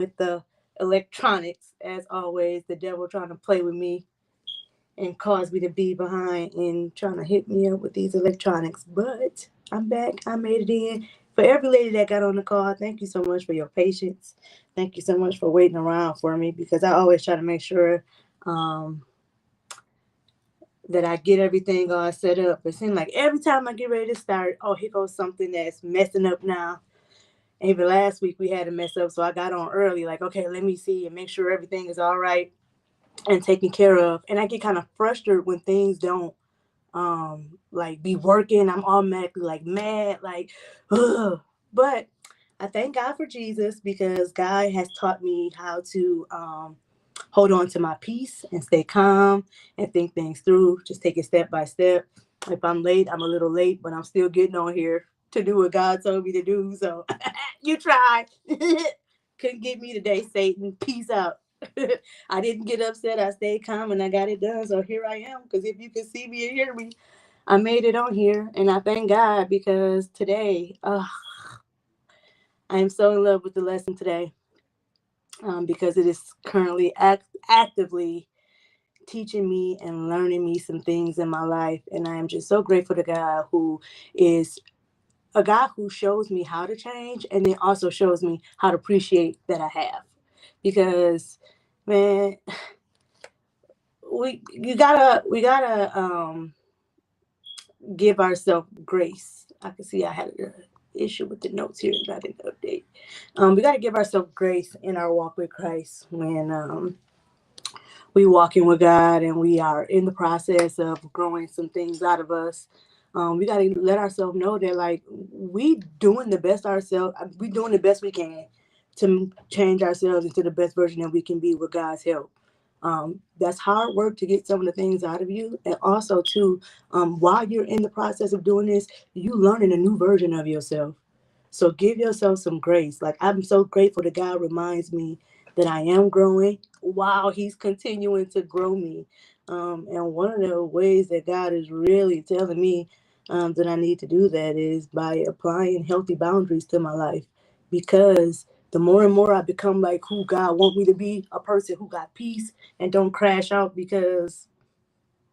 with the electronics. As always, the devil trying to play with me and cause me to be behind and trying to hit me up with these electronics. But I'm back. I made it in. For every lady that got on the call, thank you so much for your patience. Thank you so much for waiting around for me because I always try to make sure um, that I get everything all set up. It seems like every time I get ready to start, oh, here goes something that's messing up now. Even last week we had a mess up, so I got on early. Like, okay, let me see and make sure everything is all right and taken care of. And I get kind of frustrated when things don't like be working. I'm automatically like mad, like, ugh. But I thank God for Jesus because God has taught me how to hold on to my peace and stay calm and think things through. Just take it step by step. If I'm late, I'm a little late, but I'm still getting on here to do what God told me to do. So you tried. Couldn't get me today, Satan. Peace out. I didn't get upset. I stayed calm and I got it done. So here I am. Because if you can see me and hear me, I made it on here. And I thank God because today, I am so in love with the lesson today because it is currently actively teaching me and learning me some things in my life. And I am just so grateful to God who is a God who shows me how to change and then also shows me how to appreciate that I have. Because man, we gotta give ourselves grace. I can see I had an issue with the notes here that I didn't update. We gotta give ourselves grace in our walk with Christ when we walking with God and we are in the process of growing some things out of us. We got to let ourselves know that like we doing the best ourselves. We doing the best we can to change ourselves into the best version that we can be with God's help. That's hard work to get some of the things out of you, and also too, while you're in the process of doing this, you learning a new version of yourself. So give yourself some grace. Like I'm so grateful that God reminds me that I am growing while He's continuing to grow me. And one of the ways that God is really telling me that I need to do that is by applying healthy boundaries to my life. Because the more and more I become like who God want me to be, a person who got peace and don't crash out because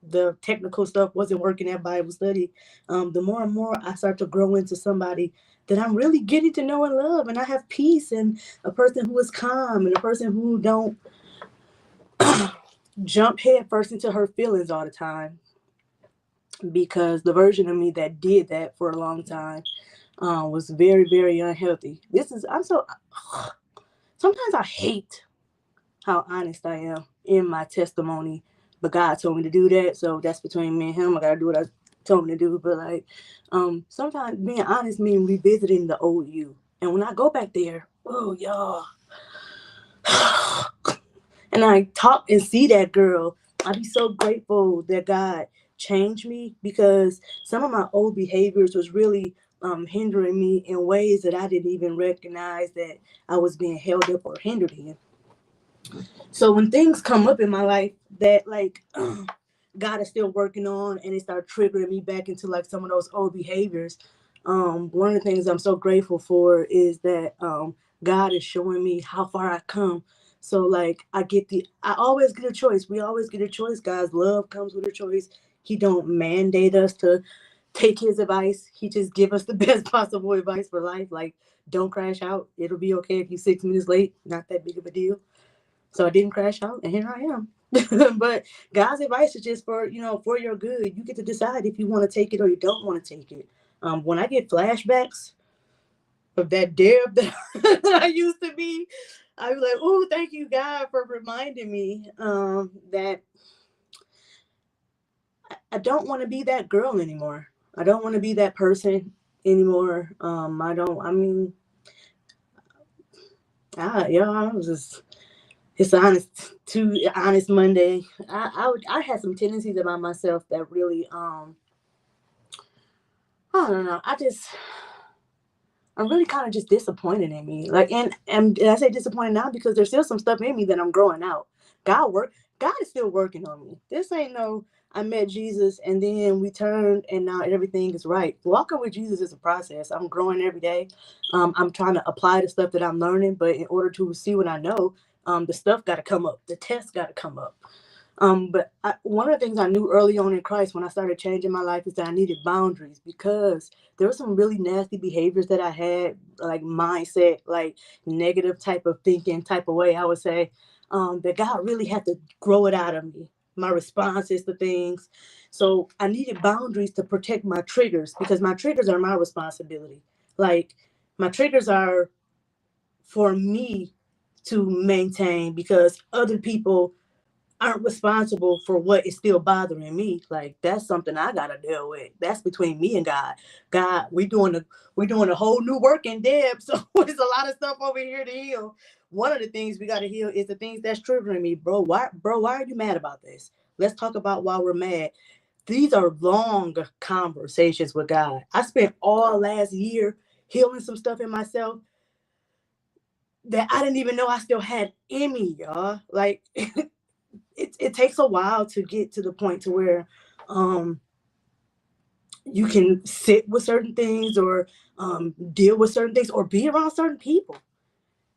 the technical stuff wasn't working at Bible study, the more and more I start to grow into somebody that I'm really getting to know and love, and I have peace, and a person who is calm, and a person who don't jump head first into her feelings all the time. Because the version of me that did that for a long time was very, very unhealthy. This is I'm so sometimes I hate how honest I am in my testimony. But God told me to do that, so that's between me and Him. I gotta do what I told him to do. But like, sometimes being honest means revisiting the old you. And when I go back there, oh y'all, and I talk and see that girl, I be so grateful that God changed me because some of my old behaviors was really hindering me in ways that I didn't even recognize that I was being held up or hindered in. So when things come up in my life that like God is still working on and it started triggering me back into like some of those old behaviors. One of the things I'm so grateful for is that God is showing me how far I come. So like I always get a choice. We always get a choice. God's love comes with a choice. He don't mandate us to take his advice. He just give us the best possible advice for life. Like don't crash out. It'll be okay if you're 6 minutes late. Not that big of a deal. So I didn't crash out, and here I am. But God's advice is just for for your good. You get to decide if you want to take it or you don't want to take it. When I get flashbacks of that Deb that, that I used to be, I be like, "Oh, thank you, God, for reminding me that I don't want to be that girl anymore. I don't want to be that person anymore. I don't. I mean, I was just it's honest too honest Monday. I had some tendencies about myself that really I don't know. I'm really kind of just disappointed in me. Like and I say disappointed now because there's still some stuff in me that I'm growing out. God is still working on me. This ain't no I met Jesus, and then we turned, and now everything is right. Walking with Jesus is a process. I'm growing every day. I'm trying to apply the stuff that I'm learning, but in order to see what I know, the stuff got to come up. The test got to come up. One of the things I knew early on in Christ when I started changing my life is that I needed boundaries, because there were some really nasty behaviors that I had, like mindset, like negative type of thinking type of way, I would say, that God really had to grow it out of me. My responses to things. So I needed boundaries to protect my triggers, because my triggers are my responsibility. Like, my triggers are for me to maintain, because other people aren't responsible for what is still bothering me. Like, that's something I gotta deal with. That's between me and God. God, we doing a whole new work in Deb. So there's a lot of stuff over here to heal. One of the things we gotta heal is the things that's triggering me, bro. Why are you mad about this? Let's talk about why we're mad. These are long conversations with God. I spent all last year healing some stuff in myself that I didn't even know I still had in me, y'all. Like, it takes a while to get to the point to where um you can sit with certain things, or deal with certain things, or be around certain people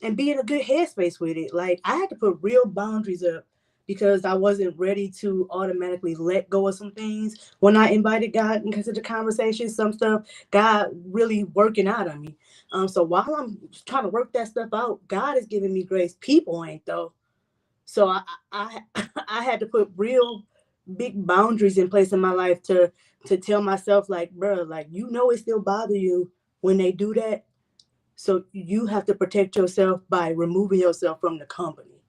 and be in a good headspace with it. Like, I had to put real boundaries up, because I wasn't ready to automatically let go of some things when I invited God into the conversation. Some stuff God really working out on me. So while I'm trying to work that stuff out, God is giving me grace. People ain't, though. So I I had to put real big boundaries in place in my life to tell myself, like, bro, like, it still bother you when they do that. So you have to protect yourself by removing yourself from the company.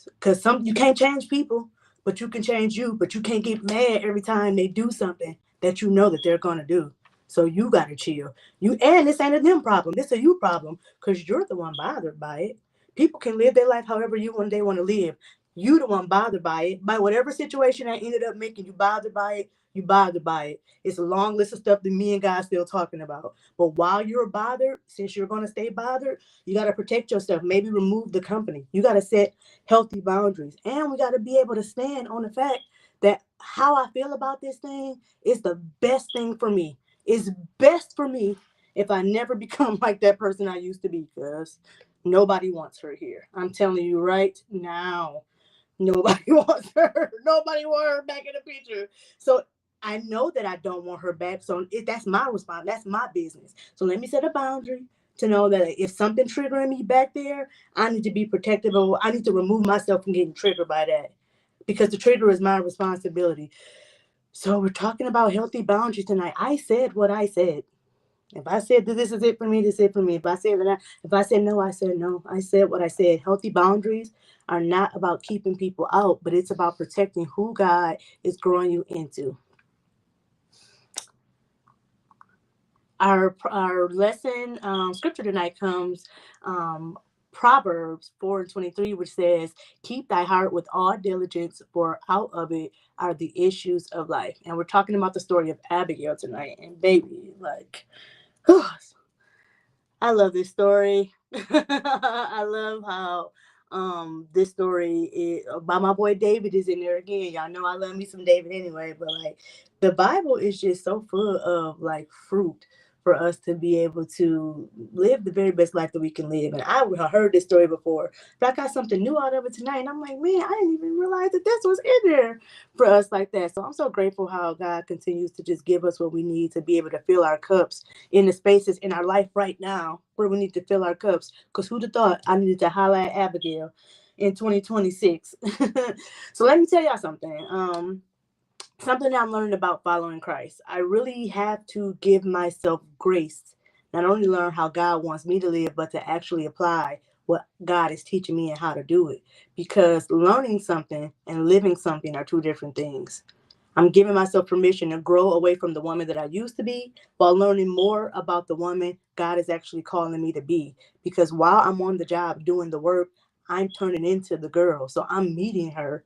Because you can't change people, but you can change you. But you can't get mad every time they do something that you know that they're gonna do. So you gotta chill. And this ain't a them problem. This a you problem, because you're the one bothered by it. People can live their life however they want to live. You the one bothered by it. By whatever situation that ended up making you bothered by it, you bothered by it. It's a long list of stuff that me and God still talking about. But while you're bothered, since you're gonna stay bothered, you gotta protect yourself. Maybe remove the company. You gotta set healthy boundaries. And we gotta be able to stand on the fact that how I feel about this thing is the best thing for me. It's best for me if I never become like that person I used to be, because nobody wants her here. I'm telling you right now. Nobody wants her. Nobody wants her back in the picture. So I know that I don't want her back. So that's my response. That's my business. So let me set a boundary to know that if something triggering me back there, I need to be protective of. I need to remove myself from getting triggered by that, because the trigger is my responsibility. So we're talking about healthy boundaries tonight. I said what I said. If I said that this is it for me, this is it for me. If I said no, I said no. I said what I said. Healthy boundaries are not about keeping people out, but it's about protecting who God is growing you into. Our lesson scripture tonight comes Proverbs 4:23, which says, "Keep thy heart with all diligence, for out of it are the issues of life." And we're talking about the story of Abigail tonight. And baby, like, I love this story. I love how this story is by my boy David is in there again. Y'all know I love me some David anyway, but like, the Bible is just so full of like fruit for us to be able to live the very best life that we can live. And I heard this story before, but I got something new out of it tonight. And I'm like, man, I didn't even realize that this was in there for us like that. So I'm so grateful how God continues to just give us what we need to be able to fill our cups in the spaces in our life right now where we need to fill our cups. Because who'd have thought I needed to highlight Abigail in 2026? So let me tell y'all something. Something that I'm learning about following Christ. I really have to give myself grace, not only learn how God wants me to live, but to actually apply what God is teaching me and how to do it. Because learning something and living something are two different things. I'm giving myself permission to grow away from the woman that I used to be while learning more about the woman God is actually calling me to be. Because while I'm on the job doing the work, I'm turning into the girl. So I'm meeting her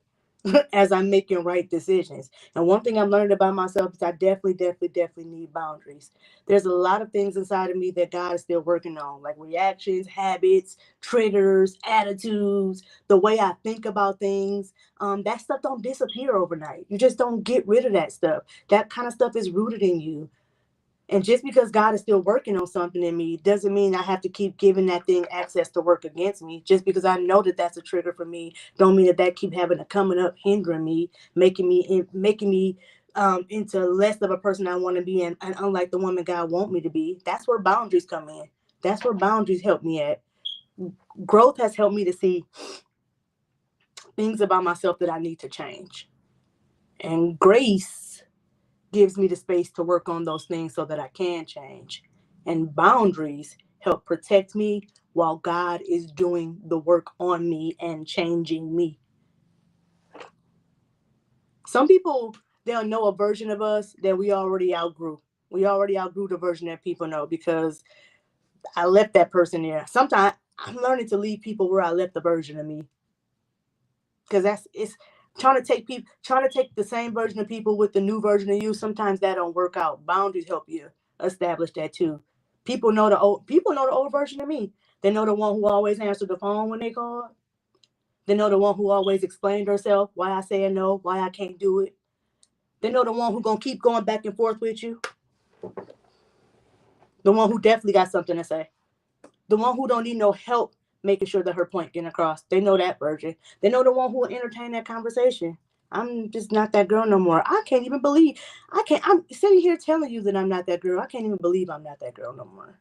as I'm making right decisions. And one thing I'm learning about myself is I definitely need boundaries. There's a lot of things inside of me that God is still working on, like reactions, habits, triggers, attitudes, the way I think about things. That stuff don't disappear overnight. You just don't get rid of that stuff. That kind of stuff is rooted in you. And just because God is still working on something in me doesn't mean I have to keep giving that thing access to work against me. Just because I know that that's a trigger for me, don't mean that that keep having to coming up, hindering me, making me into less of a person I want to be, and unlike the woman God want me to be. That's where boundaries come in. That's where boundaries help me at. Growth has helped me to see things about myself that I need to change, and grace gives me the space to work on those things so that I can change. And boundaries help protect me while God is doing the work on me and changing me. Some people, they'll know a version of us that we already outgrew. We already outgrew the version that people know because I left that person there. Sometimes I'm learning to leave people where I left the version of me, because it's trying to take the same version of people with the new version of you. Sometimes that don't work out. Boundaries help you establish that too. People know the old version of me. They know the one who always answered the phone when they called. They know the one who always explained herself, why I said no, why I can't do it. They know the one who gonna keep going back and forth with you. The one who definitely got something to say. The one who don't need no help making sure that her point getting across. They know that version. They know the one who will entertain that conversation. I'm just not that girl no more. I can't even believe I'm sitting here telling you that I'm not that girl. I can't even believe I'm not that girl no more.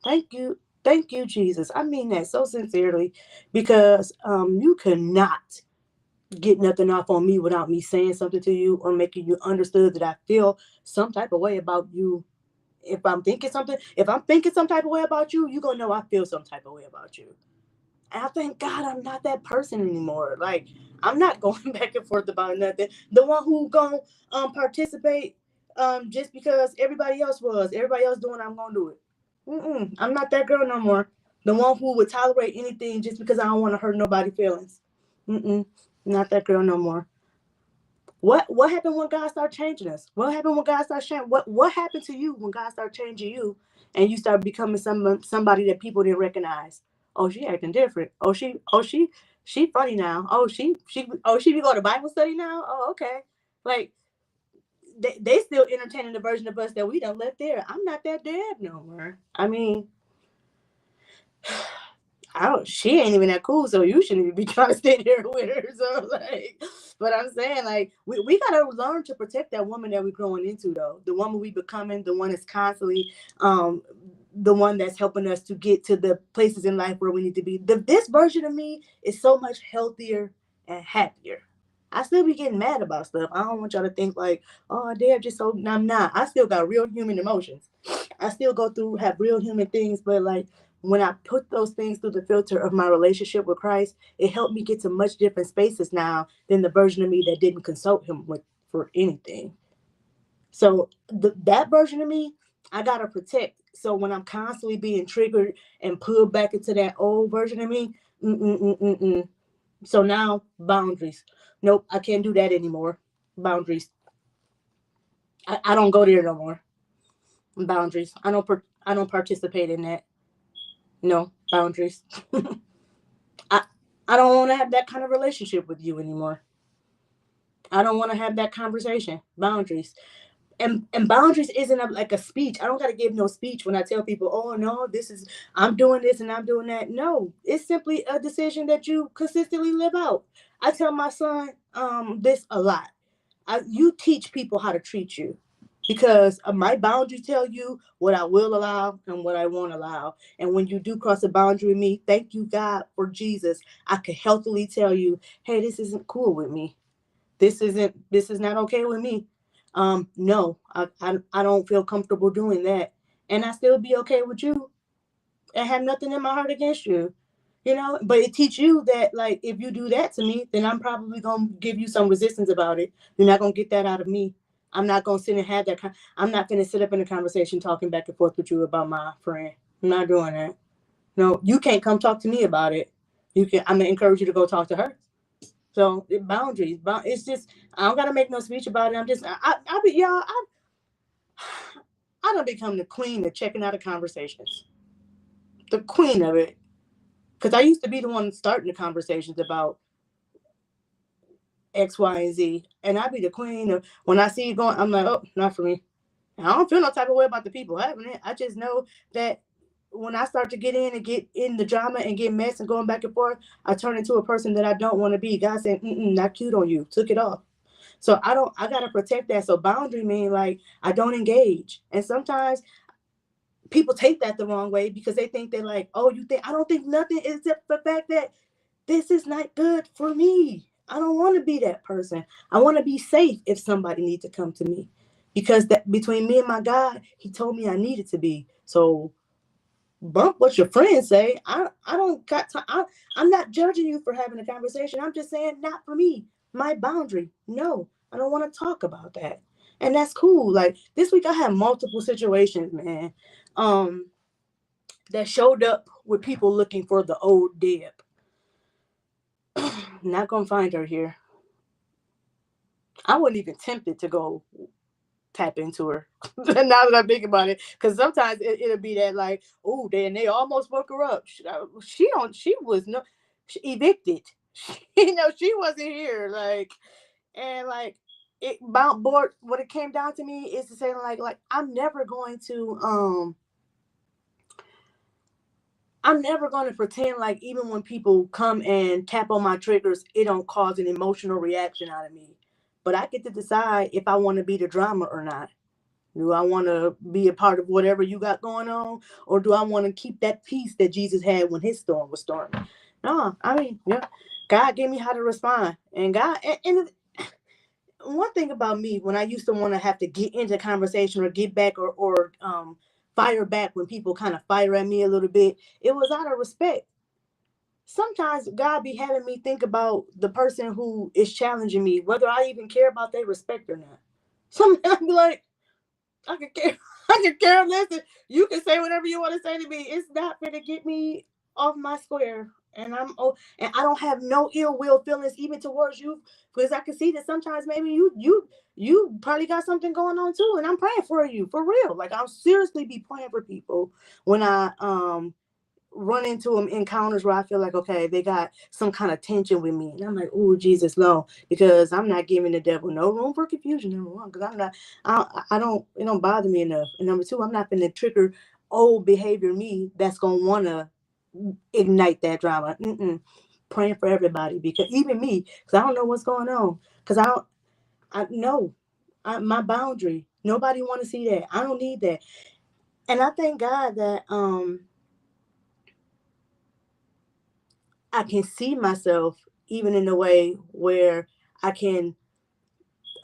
Thank you. Thank you, Jesus. I mean that so sincerely, because you cannot get nothing off on me without me saying something to you or making you understood that I feel some type of way about you. If I'm thinking some type of way about you, you gonna know I feel some type of way about you. And I thank God I'm not that person anymore. Like, I'm not going back and forth about nothing. The one who gonna participate just because everybody else doing, I'm gonna do it. I'm not that girl no more. The one who would tolerate anything just because I don't want to hurt nobody's feelings. Mm-mm, not that girl no more. What happened when God started changing us? What happened when God started changing? What happened to you when God started changing you and you start becoming somebody that people didn't recognize? Oh, she acting different. She funny now. She be going to Bible study now. Oh, okay. Like, they still entertaining the version of us that we don't let there. I'm not that dad no more. I mean, I don't. She ain't even that cool, so you shouldn't even be trying to stay there with her. So like, but I'm saying, like, we gotta learn to protect that woman that we're growing into, though. The woman we becoming, the one that's constantly, the one that's helping us to get to the places in life where we need to be. This version of me is so much healthier and happier. I still be getting mad about stuff. I don't want y'all to think like, oh, they're just so. I'm not. I still got real human emotions. I still go through, have real human things, but like, when I put those things through the filter of my relationship with Christ, it helped me get to much different spaces now than the version of me that didn't consult him with for anything. So that version of me, I gotta protect. So when I'm constantly being triggered and pulled back into that old version of me, mm-mm-mm-mm-mm. So now, boundaries. Nope, I can't do that anymore. Boundaries. I don't go there no more. Boundaries. I don't participate in that. No, boundaries. I I don't want to have that kind of relationship with you anymore. I don't want to have that conversation. Boundaries. And boundaries isn't like a speech. I don't got to give no speech when I tell people, "Oh no, this is I'm doing this and I'm doing that." No, it's simply a decision that you consistently live out. I tell my son this a lot. You teach people how to treat you, because my boundaries tell you what I will allow and what I won't allow. And when you do cross a boundary with me, thank you, God, for Jesus. I could healthily tell you, hey, this isn't cool with me. This is not okay with me. No, I don't feel comfortable doing that. And I still be okay with you and have nothing in my heart against you. But it teach you that, like, if you do that to me, then I'm probably gonna give you some resistance about it. You're not gonna get that out of me. I'm not gonna sit and have that. I'm not gonna sit up in a conversation talking back and forth with you about my friend. I'm not doing that. No, you can't come talk to me about it. I'm gonna encourage you to go talk to her. So boundaries, it's just I don't gotta make no speech about it. I'm just I be y'all I don't become the queen of checking out of conversations, the queen of it, because I used to be the one starting the conversations about X, Y, and Z, and I be the queen of when I see it going, I'm like, oh, not for me. And I don't feel no type of way about the people having it. I just know that when I start to get in and get in the drama and get messed and going back and forth, I turn into a person that I don't want to be. God said, not cute on you. Took it off. So I gotta protect that. So boundary mean like I don't engage. And sometimes people take that the wrong way because they think they're like, oh, you think I don't think nothing except the fact that this is not good for me. I don't want to be that person. I want to be safe if somebody needs to come to me. Because that between me and my God, he told me I needed to be. So bump what your friends say. I don't got time. I'm not judging you for having a conversation. I'm just saying not for me. My boundary. No, I don't want to talk about that. And that's cool. Like this week I had multiple situations, man. Um, that showed up with people looking for the old Deb. Not gonna find her here. I wasn't even tempted to go tap into her. Now that I think about it, because sometimes it'll be that like, oh, they almost woke her up. She don't. She was no, she evicted. She wasn't here. Like and like it about board. What it came down to me is to say like I'm never going to pretend like even when people come and tap on my triggers, it don't cause an emotional reaction out of me. But I get to decide if I want to be the drama or not. Do I want to be a part of whatever you got going on, or do I want to keep that peace that Jesus had when his storm was storming? No, I mean, yeah, God gave me how to respond, and and one thing about me, when I used to want to have to get into conversation or get back or fire back when people kind of fire at me a little bit, it was out of respect. Sometimes God be having me think about the person who is challenging me, whether I even care about their respect or not. Sometimes I'm like, I can care. I can care less. You can say whatever you want to say to me. It's not going to get me off my square. And I don't have no ill will feelings even towards you because I can see that sometimes maybe you probably got something going on too, and I'm praying for you for real. Like I'll seriously be praying for people when I run into them encounters where I feel like, okay, they got some kind of tension with me. And I'm like, oh, Jesus, no, because I'm not giving the devil no room for confusion, number one, because I don't, it don't bother me enough. And number two, I'm not going to trigger old behavior me that's going to want to ignite that drama. Praying for everybody because even me, because I don't know what's going on. Because I know my boundary. Nobody want to see that. I don't need that. And I thank God that, I can see myself even in a way where I can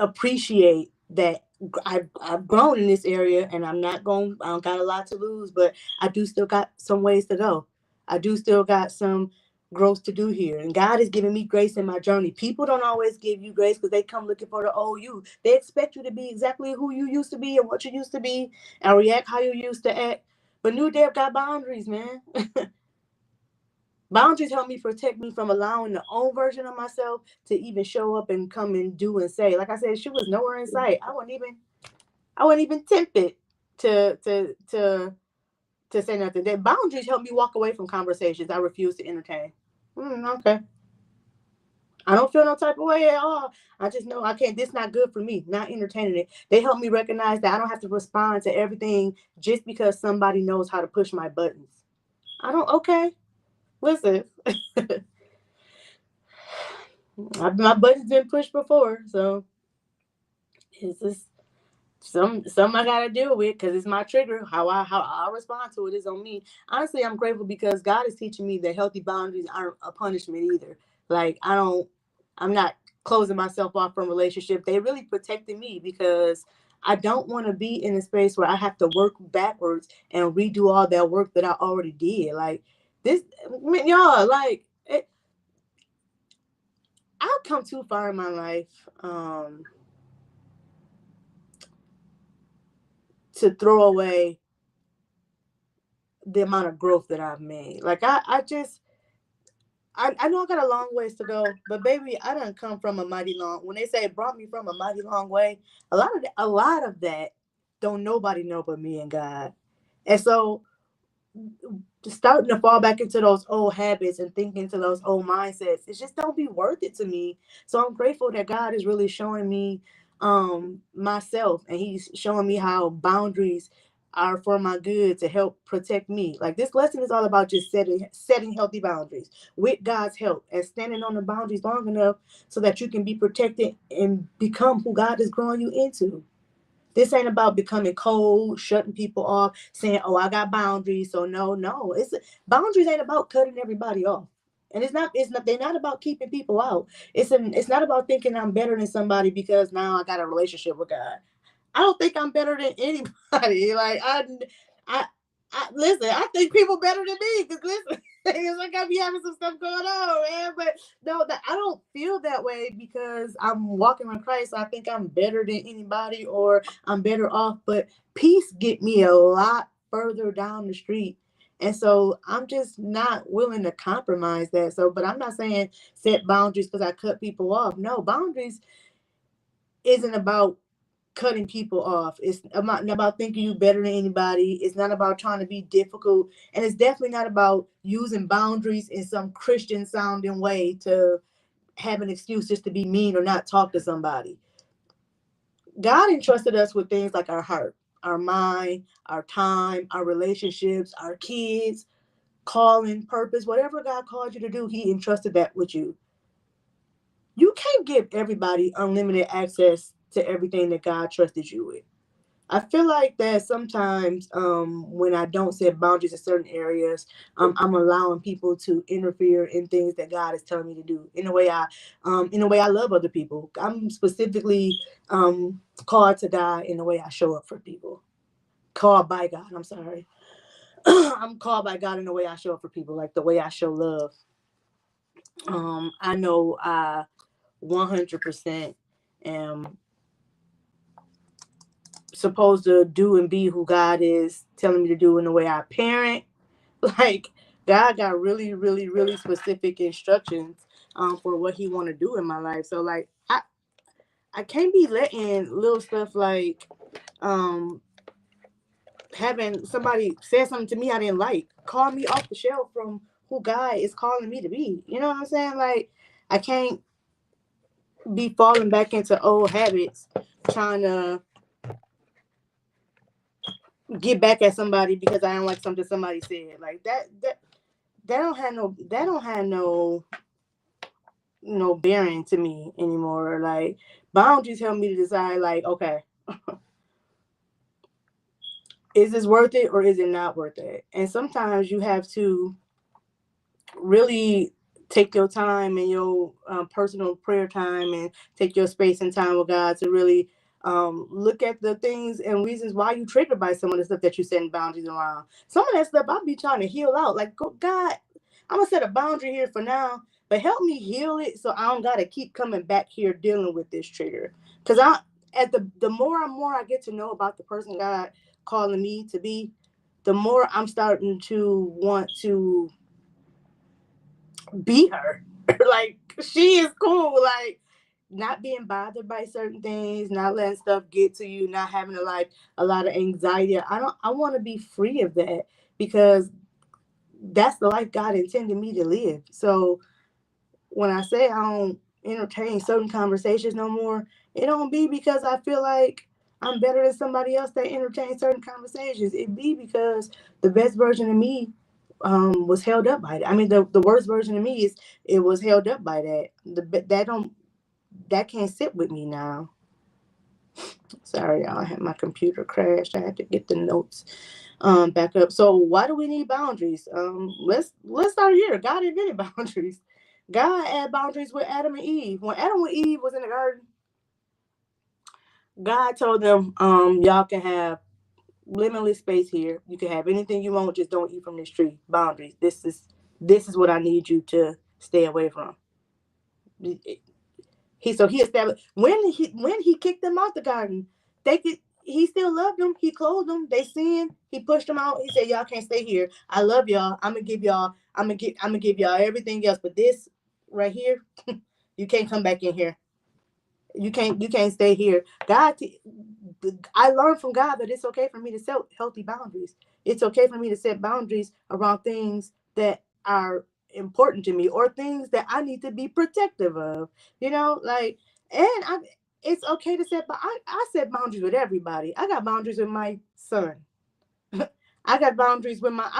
appreciate that I've grown in this area and I don't got a lot to lose, but I do still got some ways to go. I do still got some growth to do here. And God is giving me grace in my journey. People don't always give you grace because they come looking for the old you. They expect you to be exactly who you used to be and what you used to be and react how you used to act. But New Dev got boundaries, man. Boundaries help me protect me from allowing the own version of myself to even show up and come and do and say. Like I said, she was nowhere in sight. I wasn't even tempted to to to to say nothing. That boundaries help me walk away from conversations I refuse to entertain. Okay. I don't feel no type of way at all. I just know I can't. This not good for me. Not entertaining it. They help me recognize that I don't have to respond to everything just because somebody knows how to push my buttons. I don't. Okay. Listen. My button's been pushed before, so it's just some I gotta deal with because it's my trigger. How I respond to it is on me. Honestly, I'm grateful because God is teaching me that healthy boundaries aren't a punishment either. Like I'm not closing myself off from relationships. They really protected me because I don't want to be in a space where I have to work backwards and redo all that work that I already did. Like this, I mean, y'all, like I've come too far in my life. To throw away the amount of growth that I've made. Like I know I got a long ways to go, but baby, I done come from a mighty long. When they say it brought me from a mighty long way, a lot of that don't nobody know but me and God. And so starting to fall back into those old habits and thinking to those old mindsets, it just don't be worth it to me. So I'm grateful that God is really showing me myself, and he's showing me how boundaries are for my good to help protect me. Like this lesson is all about just setting healthy boundaries with God's help and standing on the boundaries long enough so that you can be protected and become who God is growing you into. This ain't about becoming cold, shutting people off, saying, "Oh, I got boundaries." So no. It's boundaries ain't about cutting everybody off. And it's not they're not about keeping people out. It's not about thinking I'm better than somebody because now I got a relationship with God. I don't think I'm better than anybody. Like I listen. I think people better than me because listen, it's like I be having some stuff going on, man. But no, that I don't feel that way because I'm walking with Christ. So I think I'm better than anybody or I'm better off. But peace get me a lot further down the street. And so I'm just not willing to compromise that. So, but I'm not saying set boundaries because I cut people off. No, boundaries isn't about cutting people off. It's not about thinking you better than anybody. It's not about trying to be difficult. And it's definitely not about using boundaries in some Christian sounding way to have an excuse just to be mean or not talk to somebody. God entrusted us with things like our heart, our mind, our time, our relationships, our kids, calling, purpose, whatever God called you to do, he entrusted that with you. You can't give everybody unlimited access to everything that God trusted you with. I feel like that sometimes when I don't set boundaries in certain areas, I'm allowing people to interfere in things that God is telling me to do in a way I love other people. I'm specifically called to God in the way I show up for people. Called by God. I'm sorry. I'm called by God in the way I show up for people, like the way I show love. I know I 100% am supposed to do and be who God is telling me to do in the way I parent. Like God got really, really, really specific instructions for what He want to do in my life. So like I can't be letting little stuff like um having somebody say something to me I didn't like call me off the shelf from who God is calling me to be. You know what I'm saying? Like I can't be falling back into old habits trying to get back at somebody because I don't like something somebody said. Like that don't have no bearing to me anymore. Like boundaries help me to decide like, okay, is this worth it or is it not worth it? And sometimes you have to really take your time and your personal prayer time and take your space and time with God to really look at the things and reasons why you triggered by some of the stuff that you setting boundaries around. Some of that stuff I'll be trying to heal out. Like, God, I'm gonna set a boundary here for now, but help me heal it so I don't gotta keep coming back here dealing with this trigger. Cause at the more I get to know about the person God calling me to be, the more I'm starting to want to be her. Like she is cool. Like not being bothered by certain things, not letting stuff get to you, not having a lot of anxiety. I want to be free of that because that's the life God intended me to live. So when I say I don't entertain certain conversations no more, it don't be because I feel like I'm better than somebody else that entertains certain conversations. It be because the best version of me was held up by that. I mean, the worst version of me is it was held up by that. That can't sit with me now. Sorry, y'all. I had my computer crashed. I had to get the notes back up. So why do we need boundaries? Let's start here. God invented boundaries. God had boundaries with Adam and Eve. When Adam and Eve was in the garden, God told them, y'all can have limitless space here. You can have anything you want, just don't eat from this tree. Boundaries. This is what I need you to stay away from. He established when he kicked them out the garden. They could he still loved them. He clothed them. They sinned. He pushed them out. He said, "Y'all can't stay here. I love y'all. I'm gonna give y'all. I'm gonna give y'all everything else. But this right here, you can't come back in here. You can't stay here." I learned from God that it's okay for me to set healthy boundaries. It's okay for me to set boundaries around things that are important to me or things that I need to be protective of. Like, and it's okay to set. But I set boundaries with everybody. I got boundaries with my son. I got boundaries with my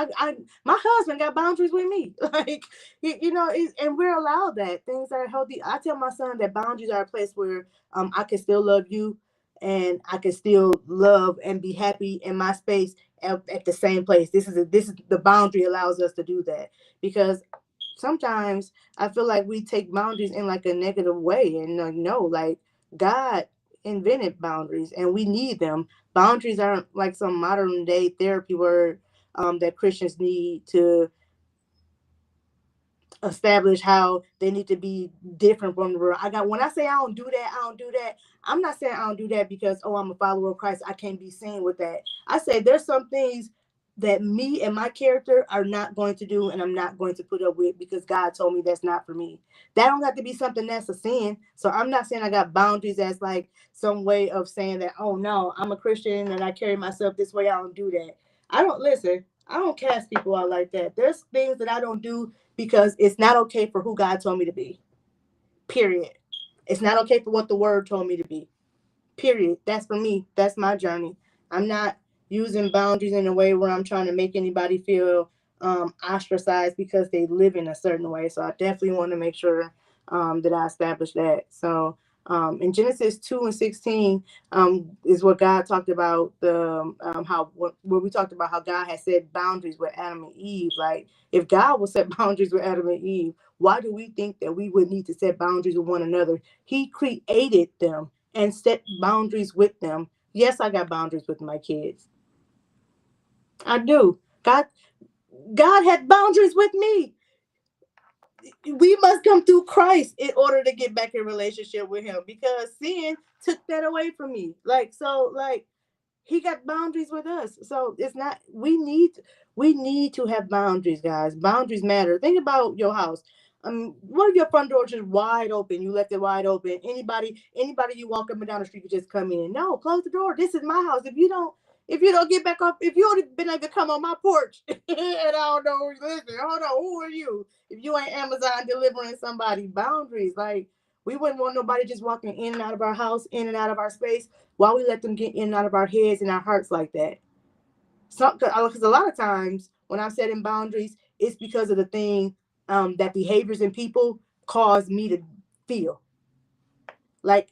husband got boundaries with me. Like, and we're allowed that things that are healthy. I tell my son that boundaries are a place where I can still love you, and I can still love and be happy in my space at the same place. This is the boundary allows us to do that, because sometimes I feel like we take boundaries in like a negative way, and like, no, like, God invented boundaries and we need them. Boundaries aren't like some modern day therapy word that Christians need to establish how they need to be different from the world. When I say I don't do that, I don't do that. I'm not saying I don't do that because, oh, I'm a follower of Christ, I can't be seen with that. I say there's some things that me and my character are not going to do, and I'm not going to put up with because God told me that's not for me. That don't have to be something that's a sin. So I'm not saying I got boundaries as like some way of saying that, oh no, I'm a Christian and I carry myself this way, I don't do that. I don't listen. I don't cast people out like that. There's things that I don't do because it's not okay for who God told me to be. Period. It's not okay for what the word told me to be. Period. That's for me. That's my journey. I'm not using boundaries in a way where I'm trying to make anybody feel ostracized because they live in a certain way. So I definitely want to make sure that I establish that. So in Genesis 2:16 is what God talked about where we talked about how God had set boundaries with Adam and Eve. Like, if God would set boundaries with Adam and Eve, why do we think that we would need to set boundaries with one another? He created them and set boundaries with them. Yes, I got boundaries with my kids. I do. God had boundaries with me. We must come through Christ in order to get back in relationship with him, because sin took that away from me. Like, he got boundaries with us. So it's not we need to have boundaries, guys. Boundaries matter. Think about your house. What if your front door is just wide open? You left it wide open. Anybody you walk up and down the street could just come in. No, close the door. This is my house. If you don't get back up, if you only been able to come on my porch and I don't know, listen, hold on, who are you? If you ain't Amazon delivering somebody, boundaries. Like, we wouldn't want nobody just walking in and out of our house, in and out of our space. Why we let them get in and out of our heads and our hearts like that? Because a lot of times when I'm setting boundaries, it's because of the thing that behaviors in people cause me to feel. Like,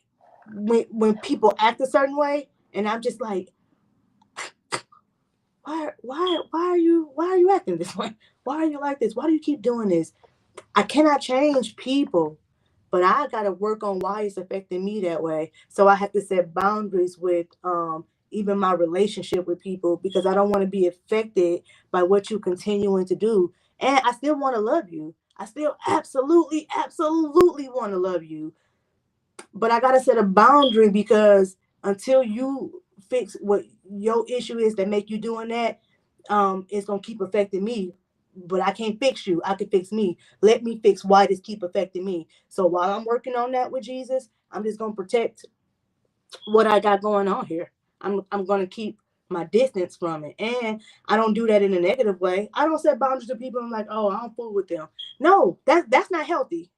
when people act a certain way, and I'm just like, why are you acting this way? Why are you like this? Why do you keep doing this? I cannot change people, but I got to work on why it's affecting me that way. So I have to set boundaries with even my relationship with people, because I don't want to be affected by what you continuing to do. And I still want to love you. I still absolutely, absolutely want to love you. But I got to set a boundary, because until you fix what your issue is that make you doing that, it's going to keep affecting me. But I can't fix you. I can fix me. Let me fix why this keep affecting me. So while I'm working on that with Jesus, I'm just going to protect what I got going on here. I'm going to keep my distance from it. And I don't do that in a negative way. I don't set boundaries to people. I'm like, oh, I don't fool with them. No, that's not healthy.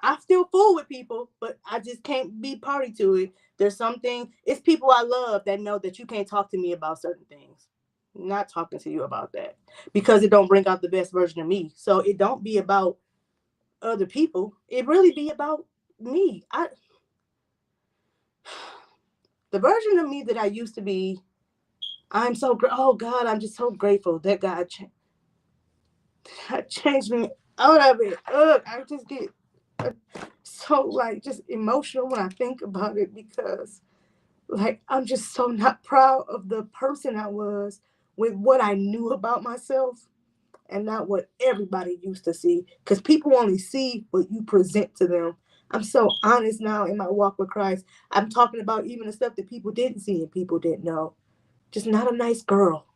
I still fool with people, but I just can't be party to it. There's something, it's people I love that know that you can't talk to me about certain things. I'm not talking to you about that, because it don't bring out the best version of me. So it don't be about other people. It really be about me. The version of me that I used to be, oh God, I'm just so grateful that God changed me out of it. I just get so like just emotional when I think about it, because like I'm just so not proud of the person I was with what I knew about myself, and not what everybody used to see, because people only see what you present to them. I'm so honest now in my walk with Christ. I'm talking about even the stuff that people didn't see and people didn't know. Just not a nice girl.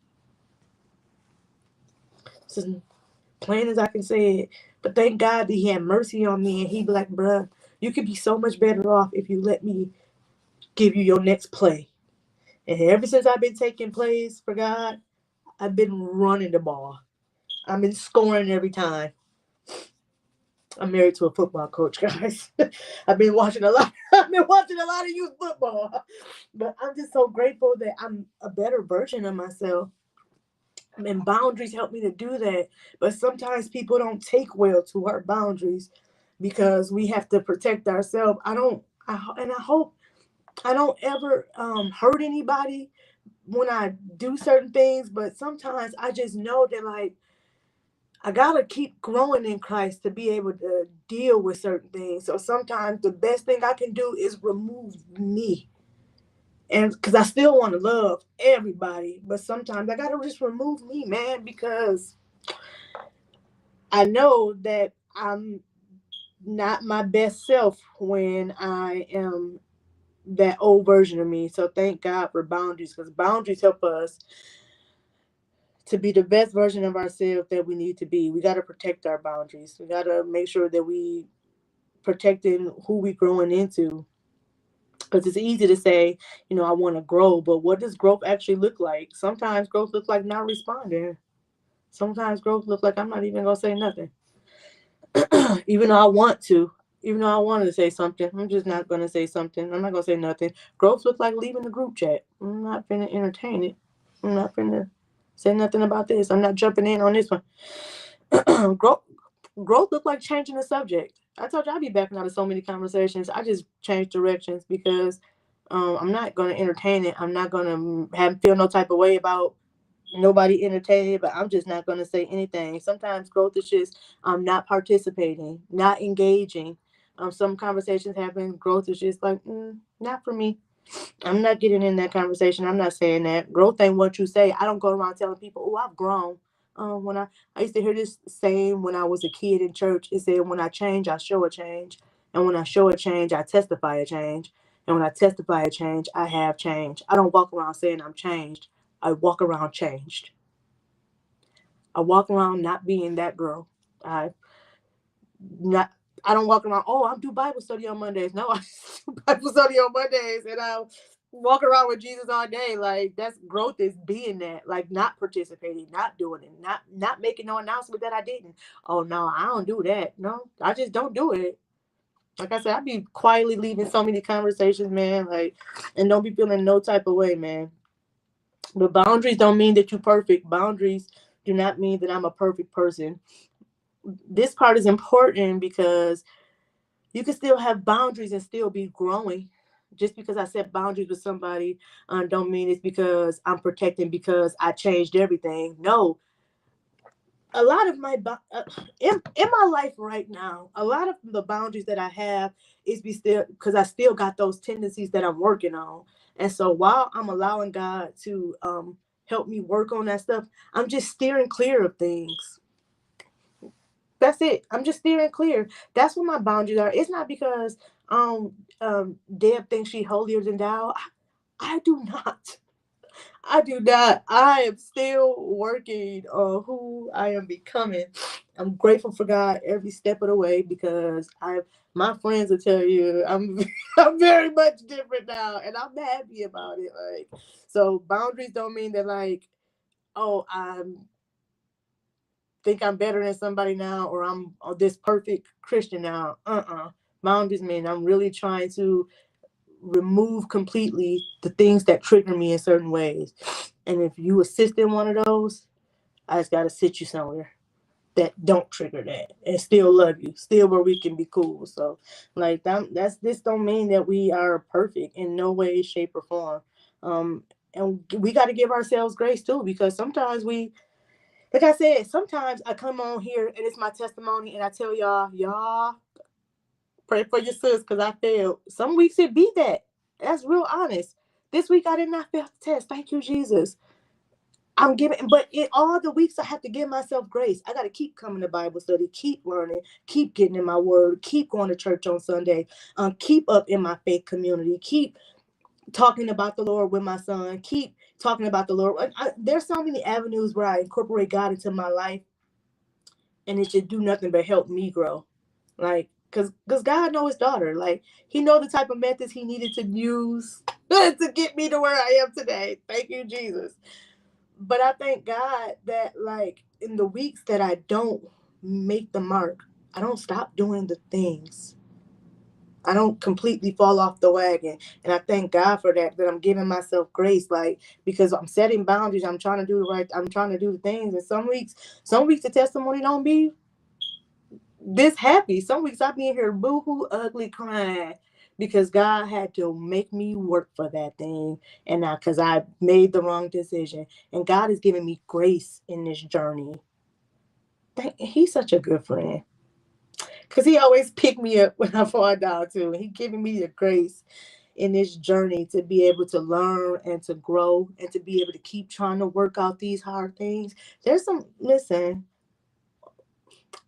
It's as plain as I can say it. But thank God that He had mercy on me, and He be like, bruh, you could be so much better off if you let me give you your next play. And ever since I've been taking plays for God, I've been running the ball. I've been scoring every time. I'm married to a football coach, guys. I've been watching a lot. I've been watching a lot of youth football, but I'm just so grateful that I'm a better version of myself. And boundaries help me to do that. But sometimes people don't take well to our boundaries because we have to protect ourselves. And I hope I don't ever hurt anybody when I do certain things. But sometimes I just know that like I gotta keep growing in Christ to be able to deal with certain things. So sometimes the best thing I can do is remove me. And because I still want to love everybody, but sometimes I gotta just remove me, man, because I know that I'm not my best self when I am that old version of me. So thank God for boundaries because boundaries help us to be the best version of ourselves that we need to be. We got to protect our boundaries. We got to make sure that we protecting who we growing into. Because it's easy to say, I want to grow, but what does growth actually look like? Sometimes growth looks like not responding. Sometimes growth looks like I'm not even gonna say nothing, even though I want to. Even though I wanted to say something, I'm just not gonna say something. I'm not gonna say nothing. Growth looks like leaving the group chat. I'm not finna entertain it. I'm not finna say nothing about this. I'm not jumping in on this one. growth growth look like changing the subject. I told you I'd be backing out of so many conversations. I just changed directions because I'm not gonna entertain it. I'm not gonna have feel no type of way about nobody entertained, but I'm just not gonna say anything. Sometimes growth is just not participating, not engaging. Some conversations happen. Growth is just like not for me. I'm not getting in that conversation. I'm not saying that. Growth ain't what you say. I don't go around telling people, "Oh, I've grown." When I used to hear this saying when I was a kid in church, it said, "When I change, I show a change, and when I show a change, I testify a change, and when I testify a change, I have change." I don't walk around saying I'm changed. I walk around changed. I walk around not being that girl. I not I don't walk around, oh, I do Bible study on Mondays. No, I do Bible study on Mondays and I walk around with Jesus all day. Like that's growth is being that, like not participating, not doing it, not making no announcement that I didn't. Oh no, I don't do that. No, I just don't do it. Like I said, I be quietly leaving so many conversations, man. Like, and don't be feeling no type of way, man. But boundaries don't mean that you're perfect. Boundaries do not mean that I'm a perfect person. This part is important because you can still have boundaries and still be growing. Just because I set boundaries with somebody don't mean it's because I'm protecting because I changed everything. No, a lot of in my life right now, a lot of the boundaries that I have is still because I still got those tendencies that I'm working on. And so while I'm allowing God to help me work on that stuff, I'm just steering clear of things. That's it. I'm just steering clear. That's what my boundaries are. It's not because Deb thinks she holier than thou. I do not. I do not. I am still working on who I am becoming. I'm grateful for God every step of the way because my friends will tell you I'm very much different now and I'm happy about it. Like so boundaries don't mean that like, oh, I'm think I'm better than somebody now or I'm this perfect Christian now. Boundaries mean I'm really trying to remove completely the things that trigger me in certain ways. And if you assist in one of those, I just gotta sit you somewhere that don't trigger that and still love you, still where we can be cool. So like that's this don't mean that we are perfect in no way, shape, or form. And we got to give ourselves grace too because sometimes like I said, sometimes I come on here and it's my testimony and I tell y'all pray for your sis because I failed. Some weeks it be that. That's real honest. This week I did not fail the test. Thank you, Jesus. I'm giving, but in all the weeks, I have to give myself grace. I got to keep coming to Bible study, keep learning, keep getting in my word, keep going to church on Sunday, keep up in my faith community, keep talking about the Lord with my son, keep talking about the Lord. There's so many avenues where I incorporate God into my life, and it should do nothing but help me grow. Like, cause God know his daughter. Like, he know the type of methods he needed to use to get me to where I am today. Thank you, Jesus. But I thank God that, like, in the weeks that I don't make the mark, I don't stop doing the things. I don't completely fall off the wagon. And I thank God for that I'm giving myself grace, like, because I'm setting boundaries. I'm trying to do the things. And some weeks the testimony don't be this happy. Some weeks I be in here boo-hoo ugly crying because God had to make me work for that thing, and not because I made the wrong decision. And God is giving me grace in this journey. He's such a good friend, because he always pick me up when I fall down too. He giving me the grace in this journey to be able to learn and to grow and to be able to keep trying to work out these hard things. Listen,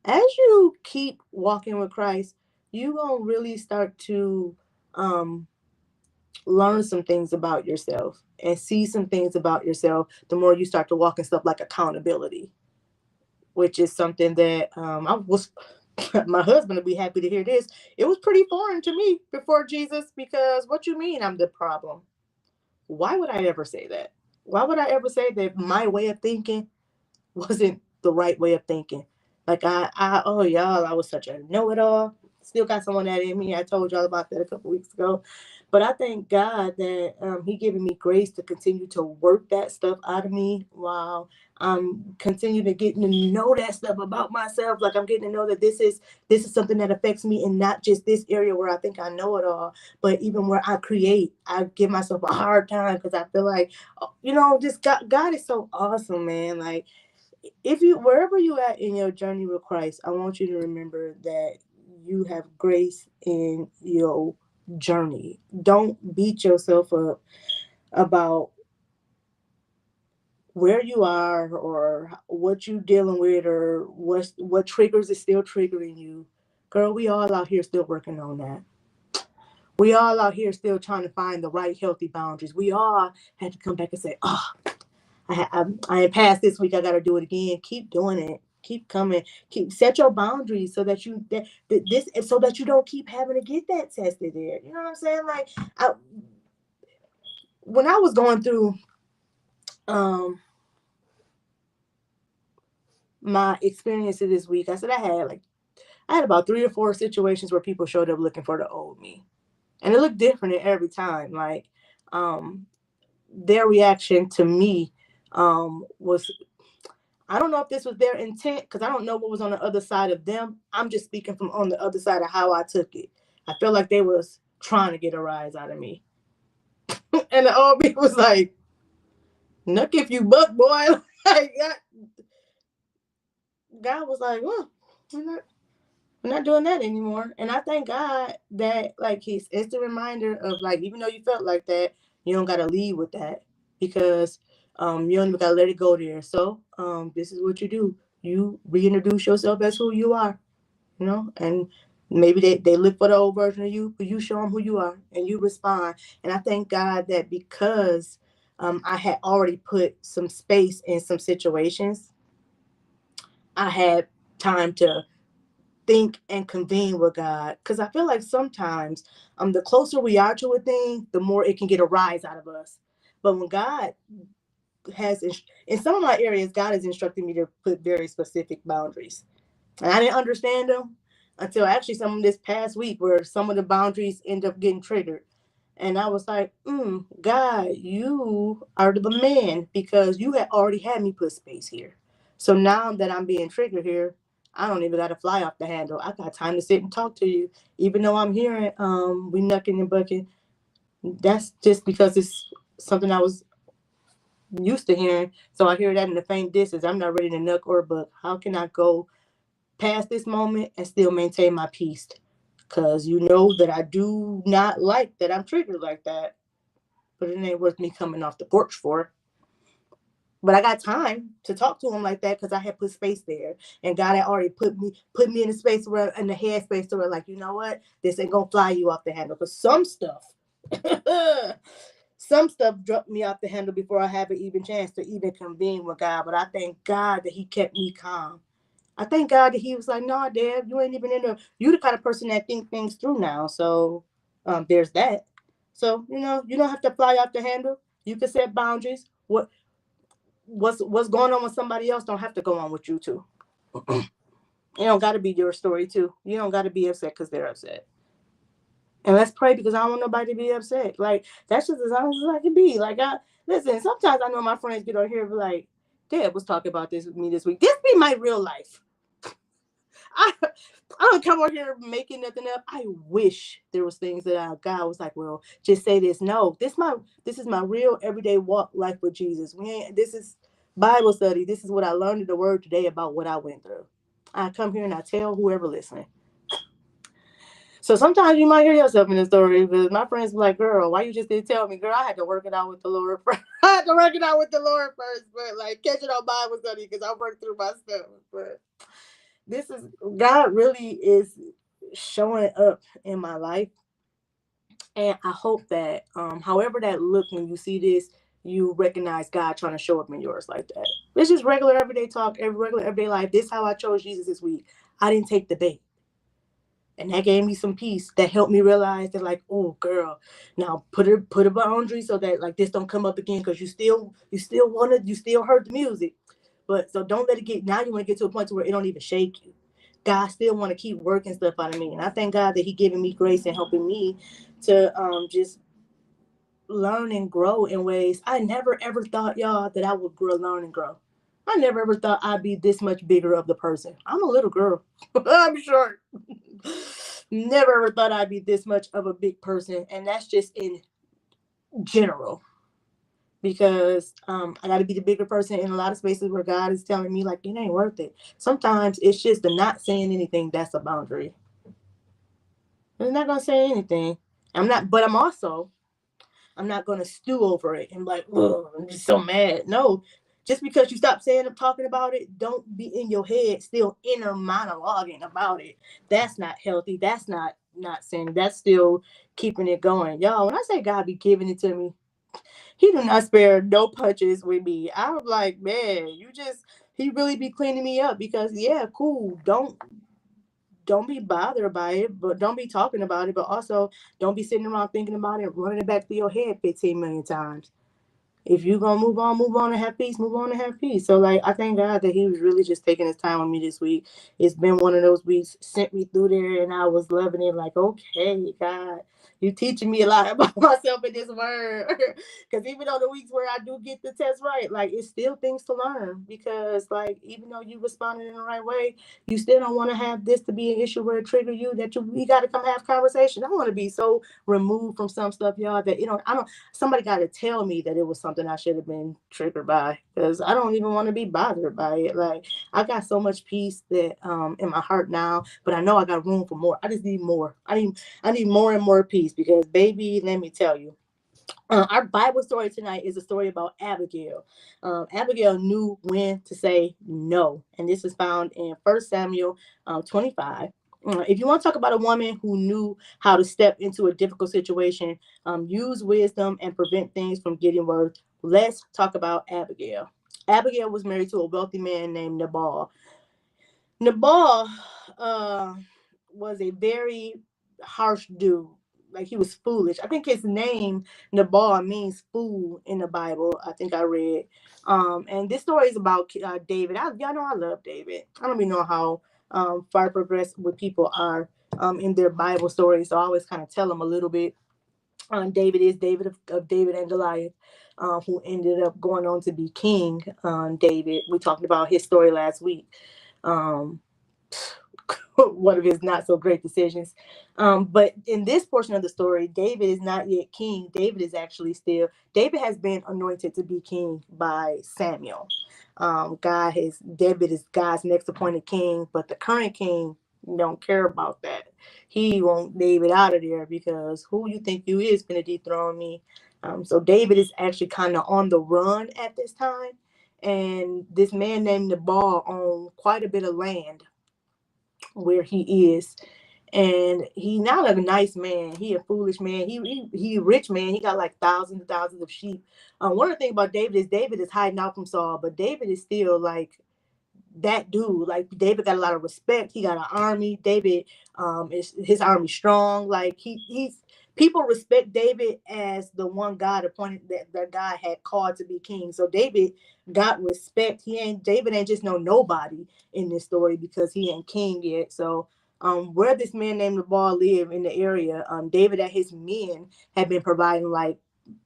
as you keep walking with Christ, you gonna really start to um, learn some things about yourself and see some things about yourself. The more you start to walk in stuff like accountability, which is something that I was. My husband would be happy to hear this. It was pretty foreign to me before Jesus, because what you mean I'm the problem? Why would I ever say that? Why would I ever say that my way of thinking wasn't the right way of thinking? Like, oh y'all, I was such a know-it-all. Still got some of that in me. I told y'all about that a couple weeks ago. But I thank God that he giving me grace to continue to work that stuff out of me while I'm continue to get to know that stuff about myself. Like, I'm getting to know that this is something that affects me, and not just this area where I think I know it all, but even where I create. I give myself a hard time because I feel like, just God is so awesome, man. Like, if you wherever you at in your journey with Christ, I want you to remember that you have grace in your journey. Don't beat yourself up about where you are or what you dealing with or what triggers is still triggering you. Girl, we all out here still working on that. We all out here still trying to find the right healthy boundaries. We all had to come back and say, oh, I ain't passed this week. I got to do it again. Keep doing it. Keep coming. Keep set your boundaries so that so that you don't keep having to get that tested there. You know what I'm saying? Like, when I was going through um my experiences this week, I said I had about 3 or 4 situations where people showed up looking for the old me, and it looked different every time. Like, their reaction to me was, I don't know if this was their intent, because I don't know what was on the other side of them. I'm just speaking from on the other side of how I took it. I felt like they was trying to get a rise out of me. And the old me was like, "Nuck if you buck, boy." Like, God was like, "Oh, we're not doing that anymore." And I thank God that, like, it's the reminder of, like, even though you felt like that, you don't gotta lead with that, because you don't even gotta let it go there. So this is what you do. You reintroduce yourself as who you are, and maybe they look for the old version of you, but you show them who you are and you respond. And I thank God that because I had already put some space in some situations, I had time to think and convene with God. Because I feel like sometimes the closer we are to a thing, the more it can get a rise out of us. But when God in some of my areas, God has instructed me to put very specific boundaries. And I didn't understand them until actually some of this past week, where some of the boundaries end up getting triggered. And I was like, God, you are the man, because you had already had me put space here. So now that I'm being triggered here, I don't even got to fly off the handle. I got time to sit and talk to you. Even though I'm hearing we knucking and bucking, that's just because it's something I was used to hearing. So I hear that in the faint distance. I'm not ready to knuck or buck. How can I go past this moment and still maintain my peace? Because you know that I do not like that I'm triggered like that, but it ain't worth me coming off the porch for. But I got time to talk to him like that because I had put space there, and God had already put me in a space where in the head space where like, you know what, this ain't gonna fly you off the handle. Because some stuff, some stuff dropped me off the handle before I have an even chance to even convene with God. But I thank God that He kept me calm. I thank God that He was like, "No, Dad, you ain't even in the. You the kind of person that think things through now." So, there's that. So you don't have to fly off the handle. You can set boundaries. What's going on with somebody else don't have to go on with you too. It don't got to be your story too. You don't got to be upset because they're upset. And let's pray because I don't want nobody to be upset. Like that's just as honest as I can be. Like I listen. Sometimes I know my friends get on here and be like, "Dad was talking about this with me this week." This be my real life. I I don't come on here making nothing up. I wish there was things that God was like, well, just say this. No, this is my real everyday walk life with Jesus. This is Bible study. This is what I learned in the Word today about what I went through. I come here and I tell whoever listening. So sometimes you might hear yourself in the story because my friends be like, "Girl, why you just didn't tell me, girl? I had to work it out with the Lord first. I had to work it out with the Lord first, but like catch it on Bible study because I worked through my stuff." But this is God really is showing up in my life, and I hope that however that look when you see this, you recognize God trying to show up in yours like that. It's just regular everyday talk, every regular everyday life. This is how I chose Jesus this week. I didn't take the bait. And that gave me some peace that helped me realize that like, oh girl, now put a boundary so that like this don't come up again because you still heard the music. But so don't let it get now you want to get to a point to where it don't even shake you. God still want to keep working stuff out of me. And I thank God that He giving me grace and helping me to just learn and grow in ways I never ever thought, y'all, that I would learn and grow. I never ever thought I'd be this much bigger of the person. I'm a little girl. I'm short. Never ever thought I'd be this much of a big person. And that's just in general. Because I got to be the bigger person in a lot of spaces where God is telling me, like, it ain't worth it. Sometimes it's just the not saying anything that's a boundary. I'm not going to say anything. But I'm not going to stew over it and like, oh, I'm just so mad. No, just because you stop saying and talking about it, don't be in your head still inner monologuing about it. That's not healthy. That's not saying. That's still keeping it going. Y'all, when I say God be giving it to me, He do not spare no punches with me. I was like, man, He really be cleaning me up because yeah, cool. Don't be bothered by it, but don't be talking about it. But also, don't be sitting around thinking about it, running it back through your head 15 million times. If you gonna move on and have peace, move on and have peace. So like I thank God that He was really just taking His time with me this week. It's been one of those weeks sent me through there and I was loving it like, okay, God, you teaching me a lot about myself in this word. Cause even though the weeks where I do get the test right, like it's still things to learn. Because like even though you responded in the right way, you still don't want to have this to be an issue where it trigger you that we gotta come have conversation. I want to be so removed from some stuff, y'all, that I don't somebody got to tell me that it was something I should have been triggered by because I don't even want to be bothered by it. Like I got so much peace that in my heart now, but I know I got room for more. I just need more. I need more and more peace because baby, let me tell you. Our Bible story tonight is a story about Abigail. Abigail knew when to say no, and this is found in 1 Samuel 25. If you want to talk about a woman who knew how to step into a difficult situation, use wisdom, and prevent things from getting worse, let's talk about Abigail. Abigail was married to a wealthy man named Nabal. Nabal uh, was a very harsh dude. Like he was foolish. I think his name Nabal means fool in the Bible. I think I read. And this story is about David. Y'all know I love David. I don't even know how far progressed with people are in their Bible stories. So I always kind of tell them a little bit. David is David of David and Goliath, who ended up going on to be king. David. We talked about his story last week. Um, one of his not so great decisions. But in this portion of the story, David is not yet king. David has been anointed to be king by Samuel. David is God's next appointed king, but the current king don't care about that. He want David out of there because who you think you is going to dethrone me? So David is actually kind of on the run at this time. And this man named Nabal owned quite a bit of land where he is. And he not a nice man. He a foolish man. He a rich man. He got like thousands and thousands of sheep. One of the things about David is hiding out from Saul, but David is still like that dude. Like David got a lot of respect. He got an army. David, is his army strong. Like he's people respect David as the one God appointed that God had called to be king. So David got respect. David ain't just nobody in this story because he ain't king yet. So where this man named Nabal live in the area, David and his men have been providing like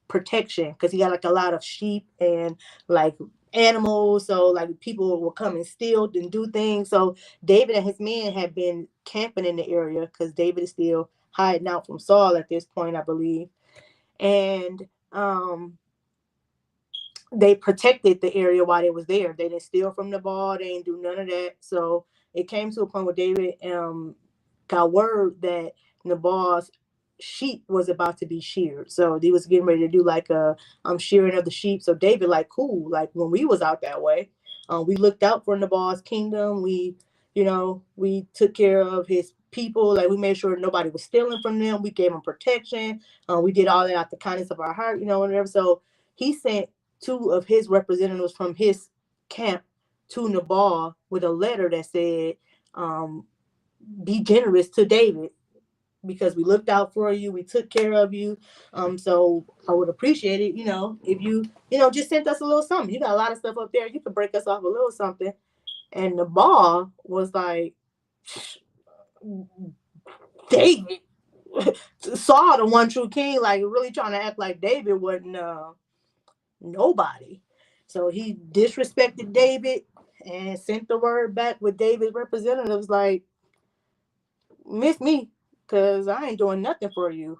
protection because he got like a lot of sheep and like animals. So like people will come and steal and do things. So David and his men have been camping in the area because David is still hiding out from Saul at this point, I believe. And they protected the area while they was there. They didn't steal from the ball. They didn't do none of that. So it came to a point where David got word that Nabal's sheep was about to be sheared. So he was getting ready to do like a shearing of the sheep. So David like, cool. Like when we was out that way, we looked out for Nabal's kingdom. We took care of his people. Like we made sure nobody was stealing from them. We gave them protection. We did all that out the kindness of our heart, whatever. So he sent two of his representatives from his camp to Nabal with a letter that said, be generous to David because we looked out for you, we took care of you. So I would appreciate it, if you, just sent us a little something. You got a lot of stuff up there. You could break us off a little something. And Nabal was like, David saw the one true king, like really trying to act like David wasn't nobody. So he disrespected David and sent the word back with David's representatives like, miss me, because I ain't doing nothing for you.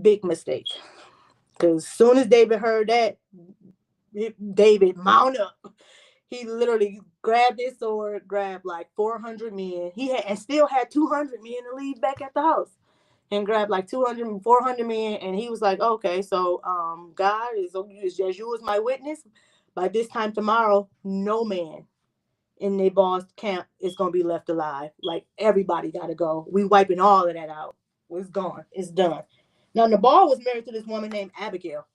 Big mistake. Because as soon as David heard that, David mount up. He literally grabbed his sword, grabbed like 400 men. He had and still had 200 men to leave back at the house. And grabbed like 200, 400 men. And he was like, okay, so God is as you as my witness. By this time tomorrow, no man in Nabal's camp is going to be left alive. Like everybody got to go. We wiping all of that out. It's gone. It's done. Now, Nabal was married to this woman named Abigail.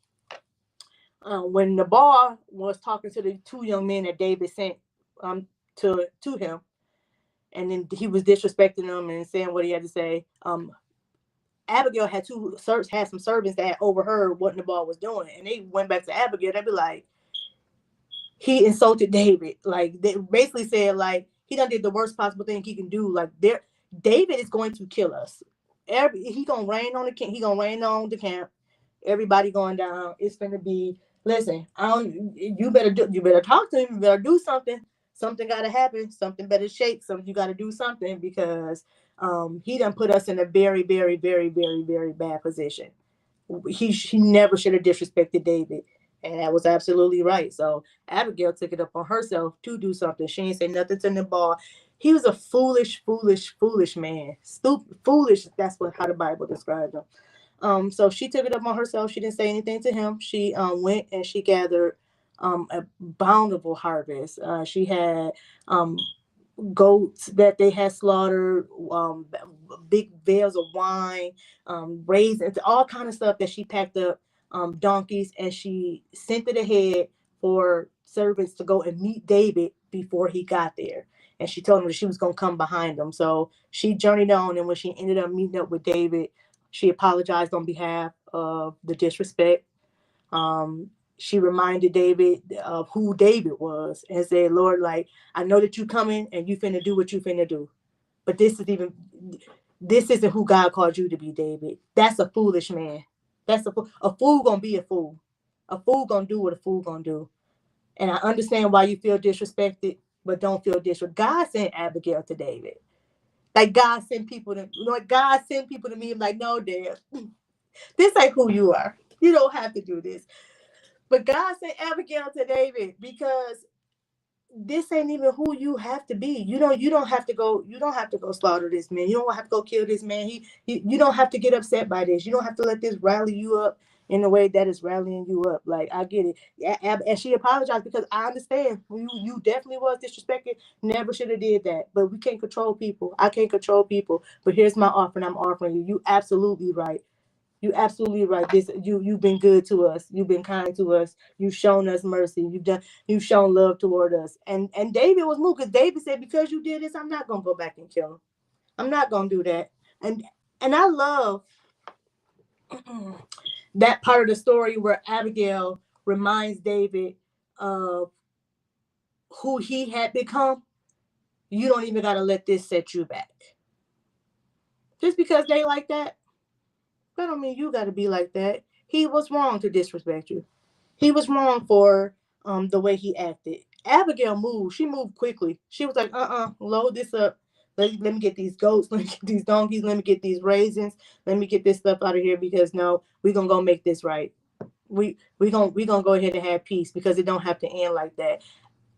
When Nabal was talking to the two young men that David sent to him, and then he was disrespecting them and saying what he had to say, Abigail had some servants that had overheard what Nabal was doing, and they went back to Abigail. They'd be like, he insulted David. Like they basically said, like he done did the worst possible thing he can do. Like David is going to kill us. He gonna rain on the king. He gonna rain on the camp. Everybody going down. It's gonna be. Listen, you better talk to him. You better do something. Something got to happen. Something better shake. You got to do something because he done put us in a very, very, very, very, very bad position. He never should have disrespected David, and that was absolutely right. So Abigail took it up on herself to do something. She ain't say nothing to Nabal. He was a foolish, foolish, foolish man. Stupid, foolish. That's how the Bible described him. So she took it up on herself. She didn't say anything to him. She went and she gathered a bountiful harvest. She had goats that they had slaughtered, big bales of wine, raisins, all kind of stuff that she packed up, donkeys, and she sent it ahead for servants to go and meet David before he got there. And she told him that she was going to come behind him. So she journeyed on, and when she ended up meeting up with David, she apologized on behalf of the disrespect. She reminded David of who David was and said, Lord, like, I know that you coming and you finna do what you finna do. But this isn't who God called you to be, David. That's a foolish man. That's a fool gonna be a fool. A fool gonna do what a fool gonna do. And I understand why you feel disrespected, but don't feel disrespected. God sent Abigail to David. Like God sent people to me. I'm like, no, Dad, this ain't who you are. You don't have to do this. But God sent Abigail to David because this ain't even who you have to be. You don't have to go slaughter this man. You don't have to go kill this man. You don't have to get upset by this. You don't have to let this rally you up in a way that is rallying you up. Like, I get it. Yeah, and she apologized because I understand you definitely was disrespected. Never should have did that. But we can't control people. I can't control people. But here's my offer, and I'm offering you. You absolutely right. You absolutely right. You've been good to us. You've been kind to us. You've shown us mercy. You've shown love toward us. And David was moved because David said, because you did this, I'm not gonna go back and kill him. I'm not gonna do that. And I love that part of the story where Abigail reminds David of who he had become. You don't even gotta let this set you back. Just because they like that don't mean you gotta be like that. He was wrong to disrespect you. He was wrong for the way he acted. Abigail moved. She moved quickly. She was like, load this up. Let me get these goats. Let me get these donkeys. Let me get these raisins. Let me get this stuff out of here because no, we're gonna go make this right. We gonna go ahead and have peace because it don't have to end like that.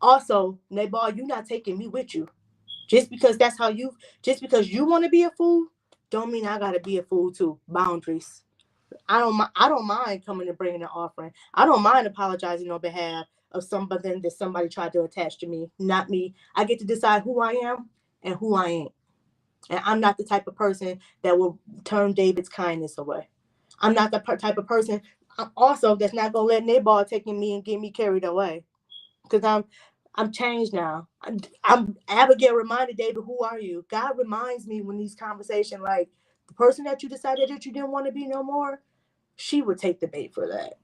Also, Nabal, you not taking me with you. Just because that's how you just because you want to be a fool, don't mean I gotta be a fool too. Boundaries. I don't mind coming and bringing an offering. I don't mind apologizing on behalf of somebody that somebody tried to attach to me, not me. I get to decide who I am and who I ain't. And I'm not the type of person that will turn David's kindness away. I'm not the type of person also that's not gonna let Nabal taking me and get me carried away. Because I'm changed now. I'm Abigail reminded David, who are you? God reminds me when these conversations, like the person that you decided that you didn't want to be no more, she would take the bait for that.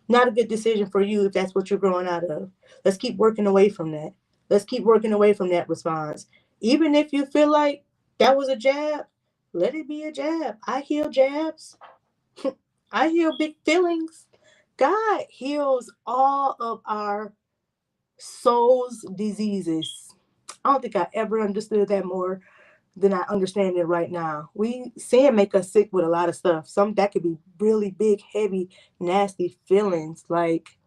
Not a good decision for you if that's what you're growing out of. Let's keep working away from that. Let's keep working away from that response. Even if you feel like that was a jab, let it be a jab. I heal jabs. I heal big feelings. God heals all of our soul's diseases. I don't think I ever understood that more than I understand it right now. Sin make us sick with a lot of stuff. Some that could be really big, heavy, nasty feelings like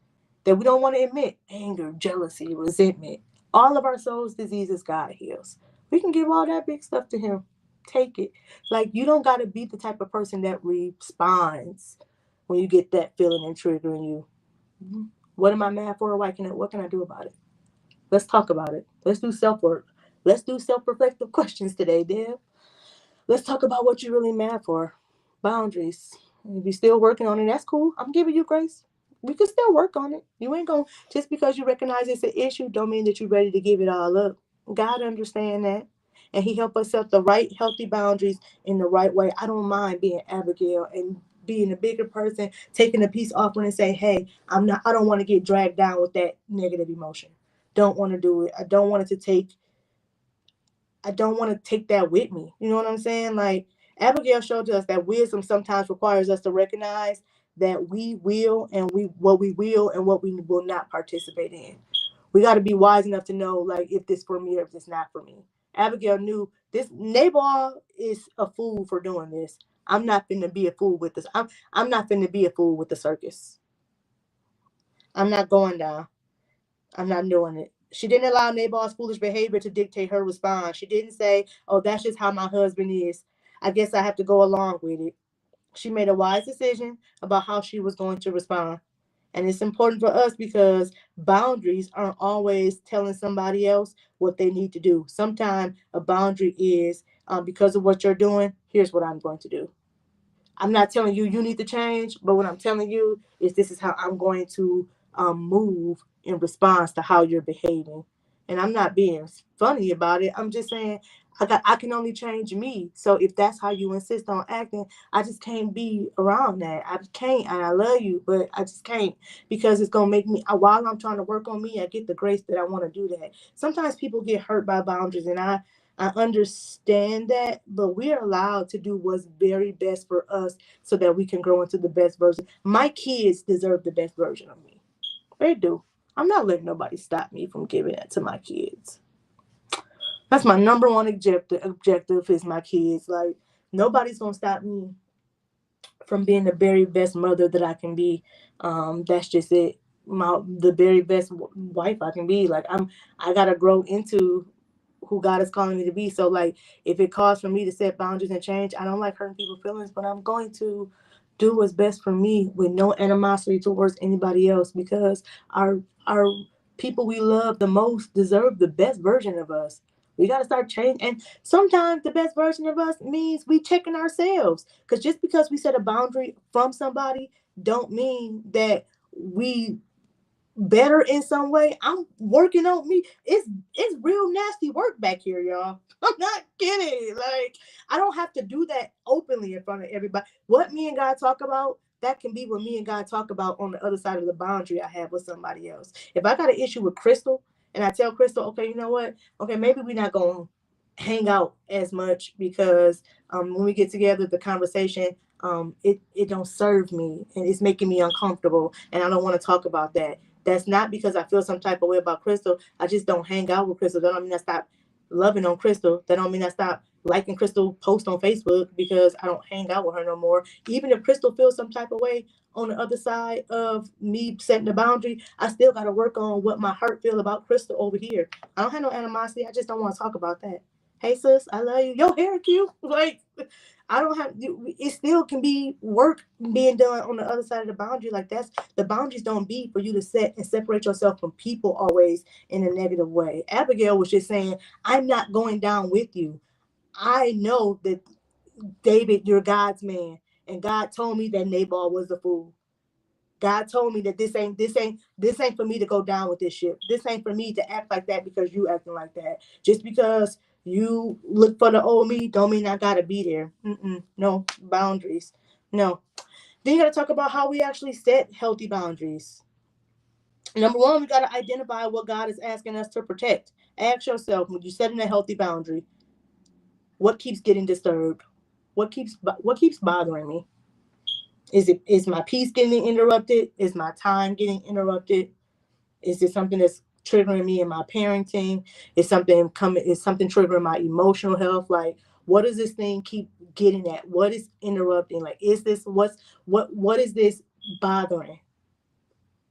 that we don't want to admit. Anger, jealousy, resentment. All of our soul's diseases God heals. We can give all that big stuff to him. Take it. Like you don't gotta be the type of person that responds when you get that feeling and triggering you. What am I mad for? What can I do about it? Let's talk about it. Let's do self work. Let's do self reflective questions today, Deb. Let's talk about what you're really mad for. Boundaries. If you're still working on it, that's cool. I'm giving you grace. We can still work on it. You ain't going to, just because you recognize it's an issue, don't mean that you're ready to give it all up. God understand that. And he help us set the right healthy boundaries in the right way. I don't mind being Abigail and being a bigger person, taking a peace offering and say, hey, I don't want to get dragged down with that negative emotion. Don't want to do it. I don't want to take that with me. You know what I'm saying? Like Abigail showed us that wisdom sometimes requires us to recognize that we will and we will and what we will not participate in. We got to be wise enough to know like if this for me or if it's not for me. Abigail knew this Nabal is a fool for doing this. I'm not finna be a fool with this. I'm not finna be a fool with the circus. I'm not going down. I'm not doing it. She didn't allow Nabal's foolish behavior to dictate her response. She didn't say, oh, that's just how my husband is. I guess I have to go along with it. She made a wise decision about how she was going to respond. And it's important for us because boundaries aren't always telling somebody else what they need to do. Sometimes a boundary is because of what you're doing, here's what I'm going to do. I'm not telling you you need to change, but what I'm telling you is this is how I'm going to move in response to how you're behaving. And I'm not being funny about it. I'm just saying I can only change me. So if that's how you insist on acting, I just can't be around that. I can't, and I love you, but I just can't because it's gonna make me. While I'm trying to work on me, I get the grace that I want to do that. Sometimes people get hurt by boundaries, and I understand that, but we are allowed to do what's very best for us so that we can grow into the best version. My kids deserve the best version of me. They do. I'm not letting nobody stop me from giving it to my kids. That's my number one objective is my kids. Like nobody's gonna stop me from being the very best mother that I can be. That's just it. The very best wife I can be. Like I gotta grow into who God is calling me to be. So like if it calls for me to set boundaries and change, I don't like hurting people's feelings, but I'm going to do what's best for me with no animosity towards anybody else, because our people we love the most deserve the best version of us. We got to start changing. And sometimes the best version of us means we checking ourselves. Because just because we set a boundary from somebody don't mean that we better in some way. I'm working on me. It's real nasty work back here, y'all. I'm not kidding. Like, I don't have to do that openly in front of everybody. What me and God talk about, that can be what me and God talk about on the other side of the boundary I have with somebody else. If I got an issue with Crystal and I tell Crystal, okay, you know what? Okay, maybe we're not gonna hang out as much because when we get together, the conversation it don't serve me and it's making me uncomfortable, and I don't want to talk about that. That's not because I feel some type of way about Crystal. I just don't hang out with Crystal. That don't mean I stop loving on Crystal. That don't mean I stop liking Crystal post on Facebook because I don't hang out with her no more. Even if Crystal feels some type of way on the other side of me setting the boundary, I still got to work on what my heart feel about Crystal over here. I don't have no animosity. I just don't want to talk about that. Hey sis, I love you. Your hair cute. Like, I don't have. It still can be work being done on the other side of the boundary. Like, that's the boundaries don't be for you to set and separate yourself from people always in a negative way. Abigail was just saying, "I'm not going down with you. I know that David, you're God's man, and God told me that Nabal was a fool. God told me that this ain't for me to go down with this ship. This ain't for me to act like that because you acting like that. Just because you look for the old me, don't mean I gotta be there. No boundaries. No. Then you gotta talk about how we actually set healthy boundaries. Number one, we gotta identify what God is asking us to protect. Ask yourself, when you're setting a healthy boundary, what keeps getting disturbed? What keeps bothering me? Is my peace getting interrupted? Is my time getting interrupted? Is it something that's triggering me in my parenting? Is something triggering my emotional health? Like, what does this thing keep getting at? What is interrupting? Like, is this what is this bothering?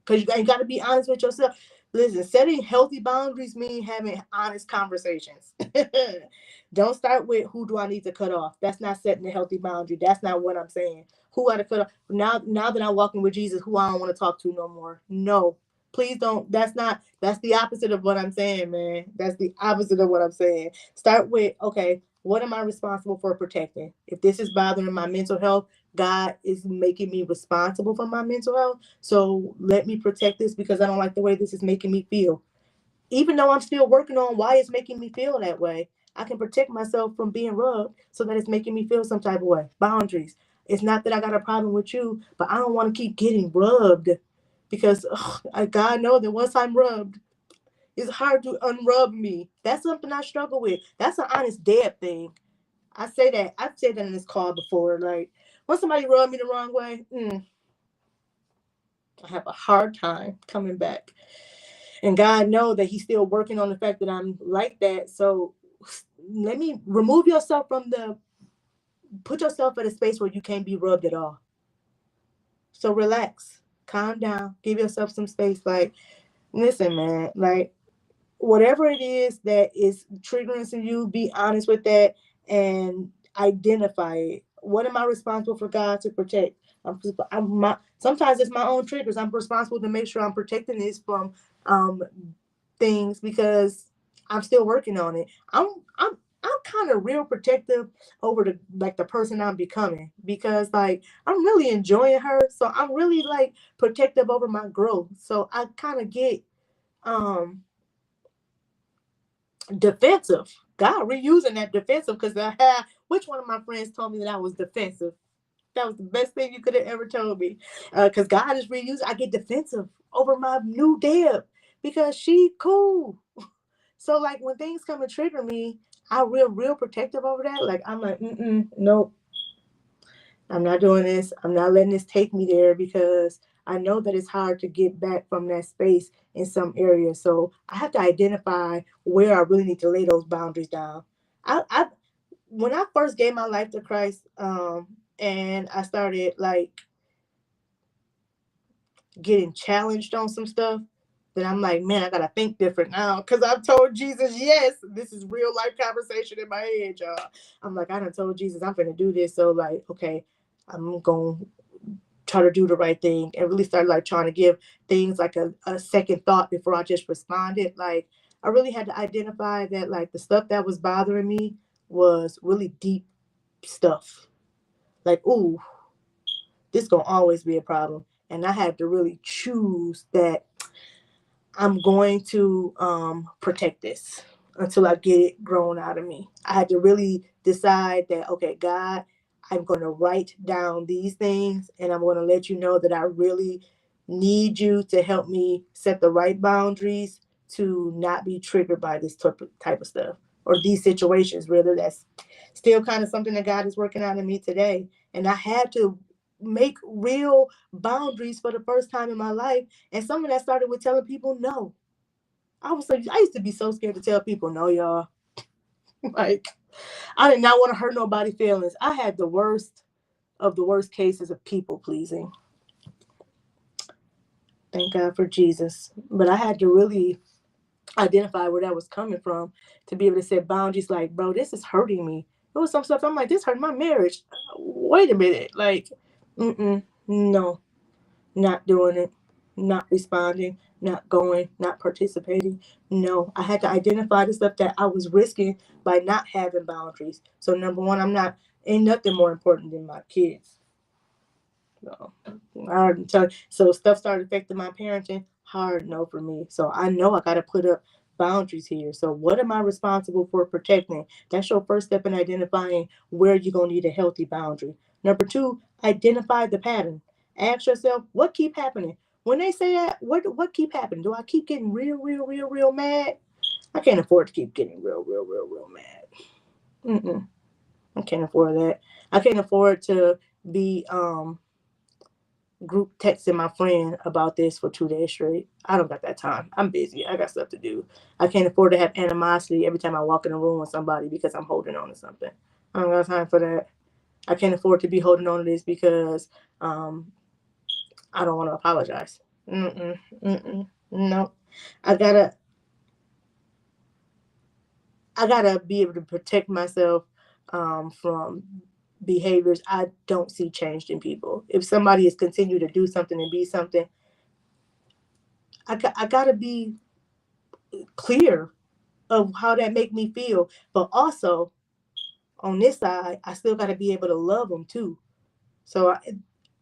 Because you got to be honest with yourself. Listen, setting healthy boundaries mean having honest conversations. Don't start with who do I need to cut off. That's not setting a healthy boundary. That's not what I'm saying. Who I to cut off now that I'm walking with Jesus, who I don't want to talk to no more. No, please don't. That's the opposite of what I'm saying, man. That's the opposite of what I'm saying. Start with, okay, what am I responsible for protecting? If this is bothering my mental health, God is making me responsible for my mental health. So let me protect this because I don't like the way this is making me feel. Even though I'm still working on why it's making me feel that way, I can protect myself from being rubbed so that it's making me feel some type of way. Boundaries. It's not that I got a problem with you, but I don't want to keep getting rubbed because God knows that once I'm rubbed, it's hard to unrub me. That's something I struggle with. That's an honest dad thing. I say that. I've said that in this call before. Like, when somebody rub me the wrong way, I have a hard time coming back. And God knows that He's still working on the fact that I'm like that. So let me remove yourself from put yourself in a space where you can't be rubbed at all. So relax, calm down, give yourself some space. Like, listen, man, like, whatever it is that is triggering to you, be honest with that and identify it. What am I responsible for God to protect? Sometimes it's my own triggers. I'm responsible to make sure I'm protecting this from um, things because I'm still working on it. I'm kind of real protective over the person I'm becoming because like I'm really enjoying her, so I'm really like protective over my growth. So I kind of get um defensive. God reusing that defensive because I had which one of my friends told me that I was defensive. That was the best thing you could have ever told me. Because God is reusing. I get defensive over my new Deb because she cool. So like when things come and trigger me, I real protective over that. Like I'm like, nope, I'm not doing this. I'm not letting this take me there because I know that it's hard to get back from that space in some areas. So I have to identify where I really need to lay those boundaries down. I when I first gave my life to Christ, and I started like getting challenged on some stuff, then I'm like, man, I gotta think different now because I've told Jesus yes. This is real life conversation in my head, y'all. I'm like, I done told Jesus I'm gonna do this, so like, okay, I'm going try to do the right thing and really start like trying to give things like a second thought before I just responded. Like I really had to identify that like the stuff that was bothering me was really deep stuff. Like, ooh, this gonna always be a problem. And I had to really choose that I'm going to protect this until I get it grown out of me. I had to really decide that, okay, God, I'm going to write down these things and I'm going to let you know that I really need you to help me set the right boundaries to not be triggered by this type of stuff or these situations, rather. That's still kind of something that God is working out in me today. And I had to make real boundaries for the first time in my life, and some of that started with telling people no. I used to be so scared to tell people no, y'all. Like, I did not want to hurt nobody's feelings. I had the worst of the worst cases of people pleasing. Thank God for Jesus. But I had to really identify where that was coming from to be able to set boundaries like, bro, this is hurting me. There was some stuff I'm like, this hurt my marriage. Wait a minute. Like, no. Not doing it, not responding, not going, not participating. No, I had to identify the stuff that I was risking by not having boundaries. So number one, ain't nothing more important than my kids. So so stuff started affecting my parenting. Hard no for me. So I know I got to put up boundaries here. So what am I responsible for protecting? That's your first step in identifying where you're gonna need a healthy boundary. Number two, identify the pattern. Ask yourself what keep happening. When they say that, what keep happening? Do I keep getting real mad? I can't afford to keep getting real mad. Mm-mm. I can't afford that. I can't afford to be group texting my friend about this for 2 days straight. I don't got that time. I'm busy. I got stuff to do. I can't afford to have animosity every time I walk in a room with somebody because I'm holding on to something. I don't got time for that. I can't afford to be holding on to this because um, I don't want to apologize. No, I gotta, I gotta be able to protect myself from behaviors I don't see changed in people. If somebody is continue to do something and be something, I gotta be clear of how that make me feel. But also on this side, I still got to be able to love them too. So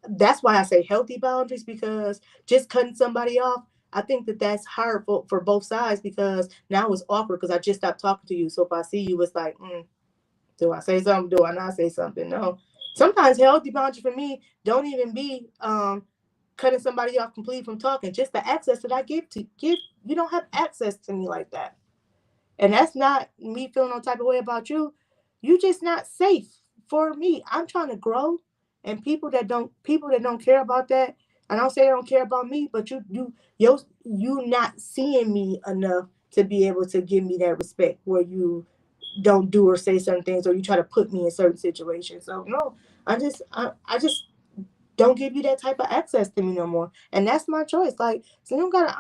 that's why I say healthy boundaries, because just cutting somebody off, I think that that's hard for both sides, because now it's awkward because I just stopped talking to you. So if I see you, it's like, do I say something? Do I not say something? No. Sometimes healthy boundaries for me don't even be cutting somebody off completely from talking. Just the access that I give. You don't have access to me like that. And that's not me feeling no type of way about you. You just not safe for me. I'm trying to grow, and people that don't care about that. I don't say they don't care about me, but you not seeing me enough to be able to give me that respect where you don't do or say certain things, or you try to put me in certain situations. So no, I just don't give you that type of access to me no more, and that's my choice. Like, so you don't gotta.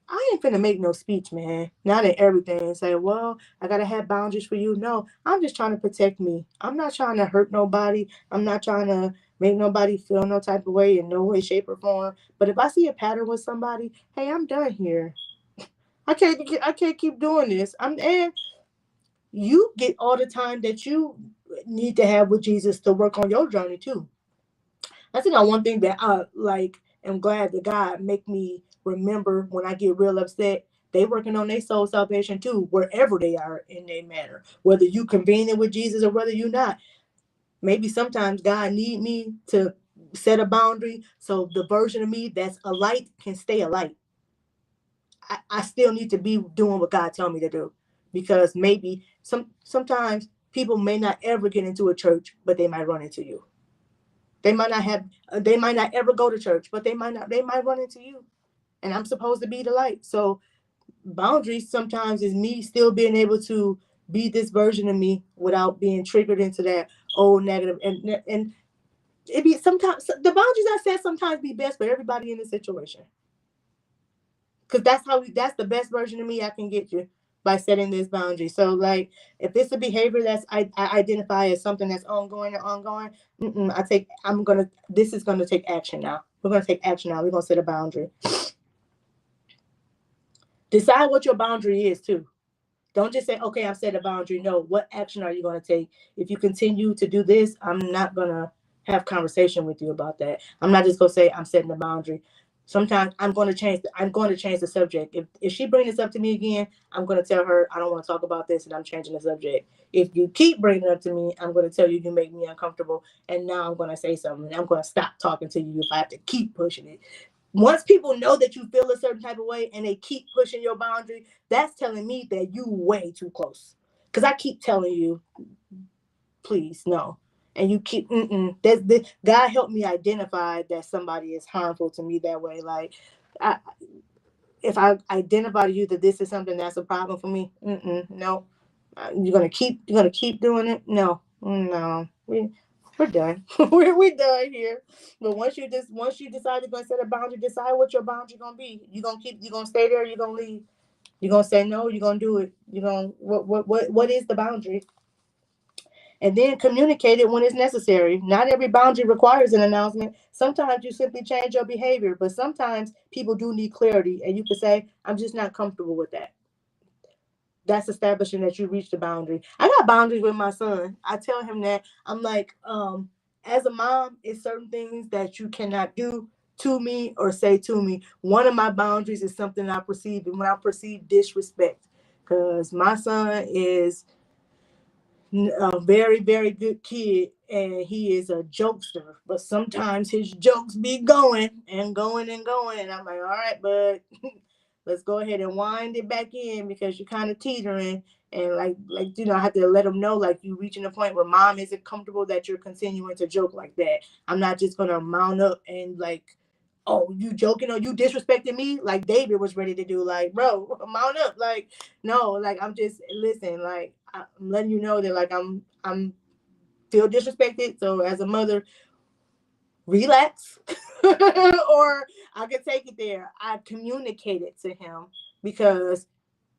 I ain't finna make no speech, man. Not in everything. Say, well, I gotta have boundaries for you. No, I'm just trying to protect me. I'm not trying to hurt nobody. I'm not trying to make nobody feel no type of way in no way, shape, or form. But if I see a pattern with somebody, hey, I'm done here. I can't keep doing this. And you get all the time that you need to have with Jesus to work on your journey too. I think one thing that I like am glad that God make me remember when I get real upset. They working on their soul salvation too, wherever they are in their manner. Whether you convening with Jesus or whether you not. Maybe sometimes God need me to set a boundary so the version of me that's a light can stay a light. I still need to be doing what God tell me to do, because maybe sometimes people may not ever get into a church, but they might run into you. They might not ever go to church, but they might run into you. And I'm supposed to be the light. So boundaries sometimes is me still being able to be this version of me without being triggered into that old negative. And it be sometimes the boundaries I set sometimes be best for everybody in the situation. Cause that's the best version of me I can get you. by setting this boundary. So like if it's a behavior that's I identify as something that's ongoing and ongoing, this is gonna take action now. We're gonna take action now. We're gonna set a boundary. Decide what your boundary is too. Don't just say, okay, I've set a boundary. No, what action are you going to take? If you continue to do this, I'm not going to have conversation with you about that. I'm not just going to say I'm setting a boundary. Sometimes I'm going to change the subject. If she brings this up to me again, I'm going to tell her I don't want to talk about this and I'm changing the subject. If you keep bringing it up to me, I'm going to tell you you make me uncomfortable and now I'm going to say something. I'm going to stop talking to you if I have to keep pushing it. Once people know that you feel a certain type of way and they keep pushing your boundary, that's telling me that you way too close. Because I keep telling you, please, no. And you keep, God help me identify that somebody is harmful to me that way. Like, I, if I identify to you that this is something that's a problem for me, no. You're gonna keep doing it? No, no. We're done. we're done here. But once you decide you're gonna set a boundary, decide what your boundary gonna be. You gonna stay there, you gonna leave. You're gonna say no, you're gonna do it. You're gonna what is the boundary? And then communicate it when it's necessary. Not every boundary requires an announcement. Sometimes you simply change your behavior, but sometimes people do need clarity, and you can say, I'm just not comfortable with that. That's establishing that you reached the boundary. I got boundaries with my son. I tell him that I'm like, as a mom, it's certain things that you cannot do to me or say to me. One of my boundaries is something I perceive, and when I perceive disrespect, because my son is a very, very good kid and he is a jokester, but sometimes his jokes be going and going and going. And I'm like, all right, bud, let's go ahead and wind it back in because you're kind of teetering. And I have to let him know, like, you reaching a point where mom isn't comfortable that you're continuing to joke like that. I'm not just going to mount up and like, oh, you joking or you disrespecting me like David was ready to do. Like, bro, mount up. Like, no, like I'm just listen. Like, I'm letting you know that like I'm feel disrespected. So as a mother, relax, or I can take it there. I communicated to him because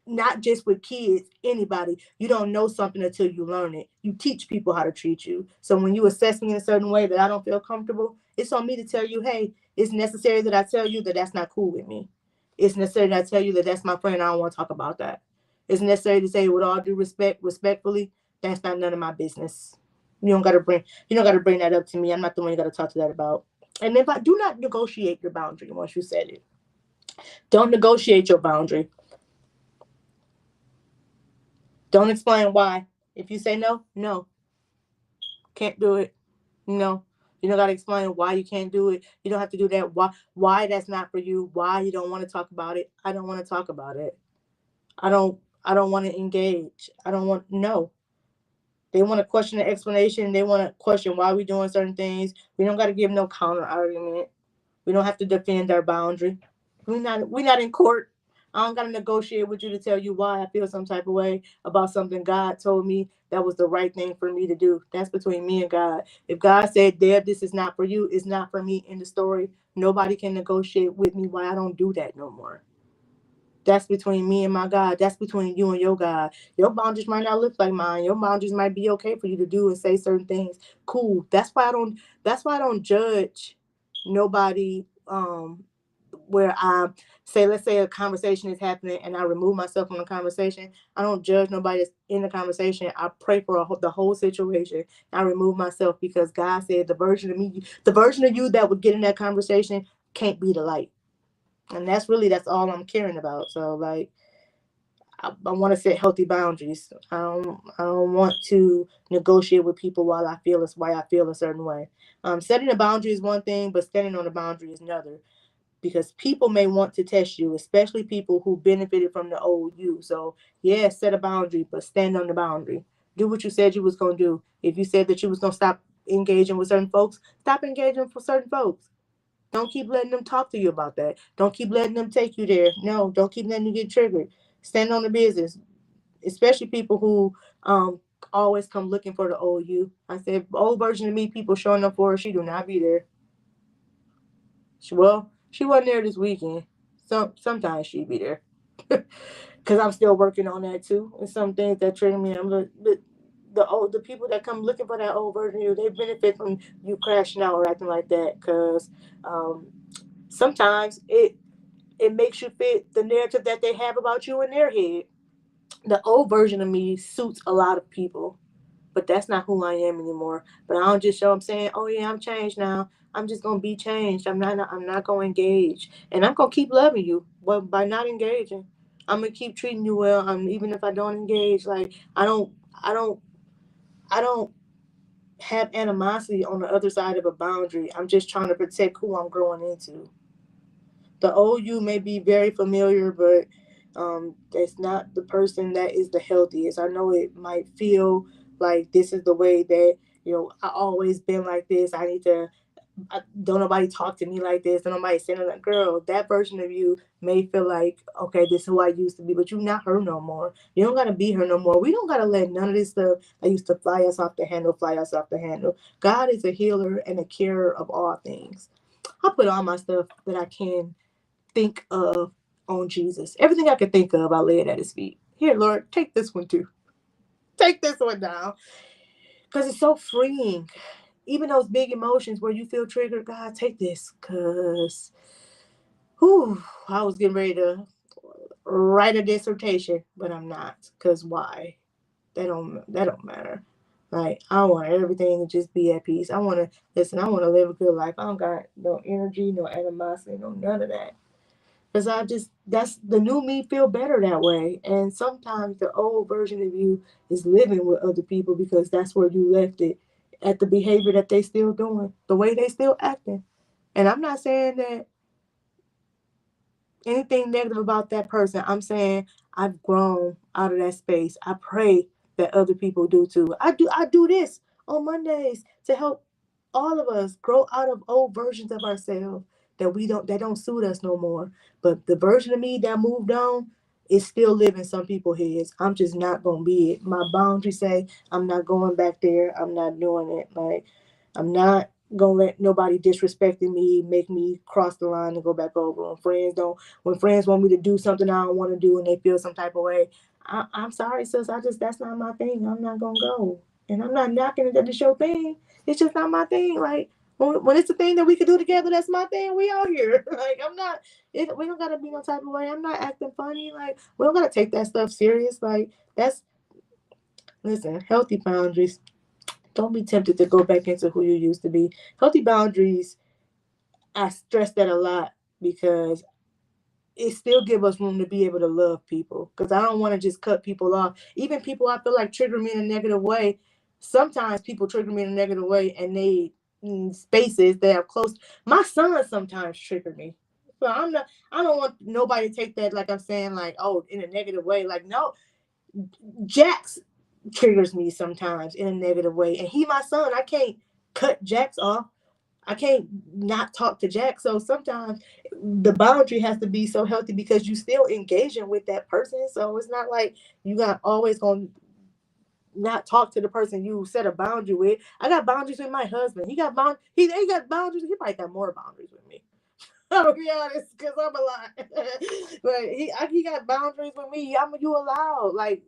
not just with kids, anybody. You don't know something until you learn it. You teach people how to treat you. So when you assess me in a certain way that I don't feel comfortable, it's on me to tell you, hey, it's necessary that I tell you that that's not cool with me. It's necessary that I tell you that that's my friend. I don't want to talk about that. It's necessary to say with all due respect, respectfully, that's not none of my business. You don't gotta bring that up to me. I'm not the one you gotta talk to that about. And if I do not negotiate your boundary once you said it. Don't negotiate your boundary. Don't explain why. If you say no, no, can't do it. No, you don't got to explain why you can't do it. You don't have to do that. Why that's not for you. Why you don't want to talk about it. I don't want to talk about it. I don't. I don't want to engage. I don't want no. They want to question the explanation. They want to question why we doing certain things. We don't got to give no counter argument. We don't have to defend our boundary. We're not in court. I don't gotta negotiate with you to tell you why I feel some type of way about something God told me that was the right thing for me to do. That's between me and God. If God said, Deb, this is not for you, it's not for me in the story. Nobody can negotiate with me why I don't do that no more. That's between me and my God. That's between you and your God. Your boundaries might not look like mine. Your boundaries might be okay for you to do and say certain things. Cool. That's why I don't judge nobody where I say, let's say a conversation is happening and I remove myself from the conversation. I don't judge nobody that's in the conversation. I pray for the whole situation. I remove myself because God said the version of you that would get in that conversation can't be the light. And that's all I'm caring about. So like I want to set healthy boundaries. I don't want to negotiate with people why I feel a certain way. Setting a boundary is one thing, but standing on a boundary is another. Because people may want to test you, especially people who benefited from the old you. So yeah, set a boundary, but stand on the boundary. Do what you said you was gonna do. If you said that you was gonna stop engaging with certain folks, stop engaging with certain folks. Don't keep letting them talk to you about that. Don't keep letting them take you there. No, don't keep letting you get triggered. Stand on the business, especially people who always come looking for the old you. I said, old version of me, people showing up for her, she do not be there. She wasn't there this weekend. Sometimes she'd be there. because I'm still working on that too. And some things that trigger me, I'm like, the people that come looking for that old version of you, they benefit from you crashing out or acting like that. Because um, sometimes it makes you fit the narrative that they have about you in their head. The old version of me suits a lot of people, but that's not who I am anymore. But I don't just show I'm saying, oh yeah, I'm changed now. I'm just gonna be changed. I'm not gonna engage. And I'm gonna keep loving you. But by not engaging, I'm gonna keep treating you well. Even if I don't engage, like I don't have animosity on the other side of a boundary. I'm just trying to protect who I'm growing into. The old you may be very familiar, but that's not the person that is the healthiest. I know it might feel like this is the way that I always been like this. Don't nobody talk to me like this. Don't nobody say that. Girl, that version of you may feel like, okay, this is who I used to be, but you're not her no more. You don't gotta be her no more. We don't gotta let none of this stuff that used to fly us off the handle fly us off the handle. God is a healer and a carer of all things. I put all my stuff that I can think of on Jesus. Everything I could think of, I lay it at his feet. Here, Lord, take this one too. Take this one down. Because it's so freeing. Even those big emotions where you feel triggered, God, take this. Because, whew, I was getting ready to write a dissertation, but I'm not. Because why? That don't matter. Like, I want everything to just be at peace. I want to, listen, I want to live a good life. I don't got no energy, no animosity, no none of that. Because that's the new me feel better that way. And sometimes the old version of you is living with other people because that's where you left it at the behavior that they still doing, the way they still acting. And I'm not saying that anything negative about that person. I'm saying I've grown out of that space. I pray that other people do too. I do this on Mondays to help all of us grow out of old versions of ourselves that don't suit us no more. But the version of me that moved on is still living some people's heads. I'm just not gonna be it. My boundaries say I'm not going back there. I'm not doing it. Like, I'm not gonna let nobody disrespecting me make me cross the line and go back over. When friends want me to do something I don't want to do and they feel some type of way, I'm sorry, sis. That's not my thing. I'm not gonna go. And I'm not knocking it that it's your thing. It's just not my thing. Like, when it's a thing that we could do together, that's my thing. We out here. Like, I'm not. We don't gotta be no type of way. I'm not acting funny. Like, we don't gotta take that stuff serious. Like, that's listen. Healthy boundaries. Don't be tempted to go back into who you used to be. Healthy boundaries. I stress that a lot because it still give us room to be able to love people, because I don't want to just cut people off. Even people I feel like trigger me in a negative way. Sometimes people trigger me in a negative way, and they spaces they have close. My son sometimes trigger me. So I'm not. I don't want nobody to take that like I'm saying like, oh, in a negative way. Like, no, Jax triggers me sometimes in a negative way, and he my son. I can't cut Jax off. I can't not talk to Jack. So sometimes the boundary has to be so healthy because you still engaging with that person. So it's not like you got always gonna not talk to the person you set a boundary with. I got boundaries with my husband. He got boundaries. He probably got more boundaries with me. I'll be honest, because I'm a lot. But he got boundaries with me. You allowed. Like,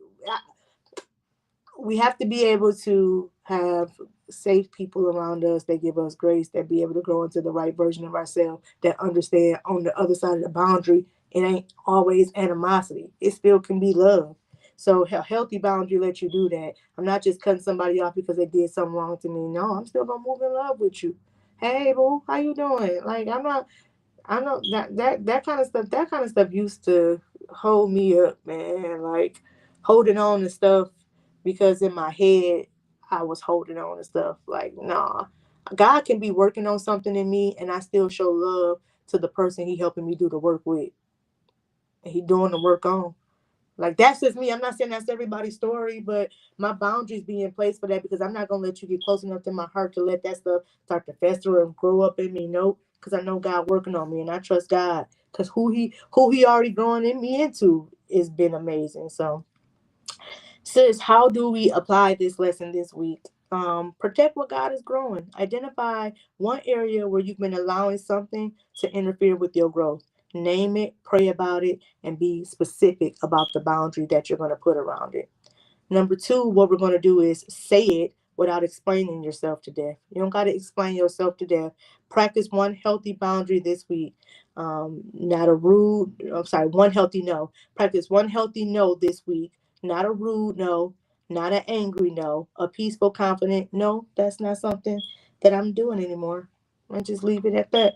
we have to be able to have safe people around us that give us grace, that be able to grow into the right version of ourselves, that understand on the other side of the boundary, it ain't always animosity. It still can be love. So a healthy boundary lets you do that. I'm not just cutting somebody off because they did something wrong to me. No, I'm still gonna move in love with you. Hey, boo, how you doing? Like, I'm not. I know that kind of stuff. That kind of stuff used to hold me up, man. Like, holding on to stuff because in my head I was holding on to stuff. Like, nah, God can be working on something in me, and I still show love to the person He helping me do the work with, and He doing the work on. Like, that's just me. I'm not saying that's everybody's story, but my boundaries be in place for that, because I'm not gonna let you get close enough to my heart to let that stuff start to fester and grow up in me. Nope, because I know God working on me, and I trust God, because who He already growing in me into has been amazing. So, sis, how do we apply this lesson this week? Protect what God is growing. Identify one area where you've been allowing something to interfere with your growth. Name it, pray about it, and be specific about the boundary that you're going to put around it. Number two, what we're going to do is say it without explaining yourself to death. You don't got to explain yourself to death. Practice one healthy boundary this week. Not a rude, I'm sorry, one healthy no. Practice one healthy no this week. Not a rude no, not an angry no, a peaceful, confident no. That's not something that I'm doing anymore. I just leave it at that.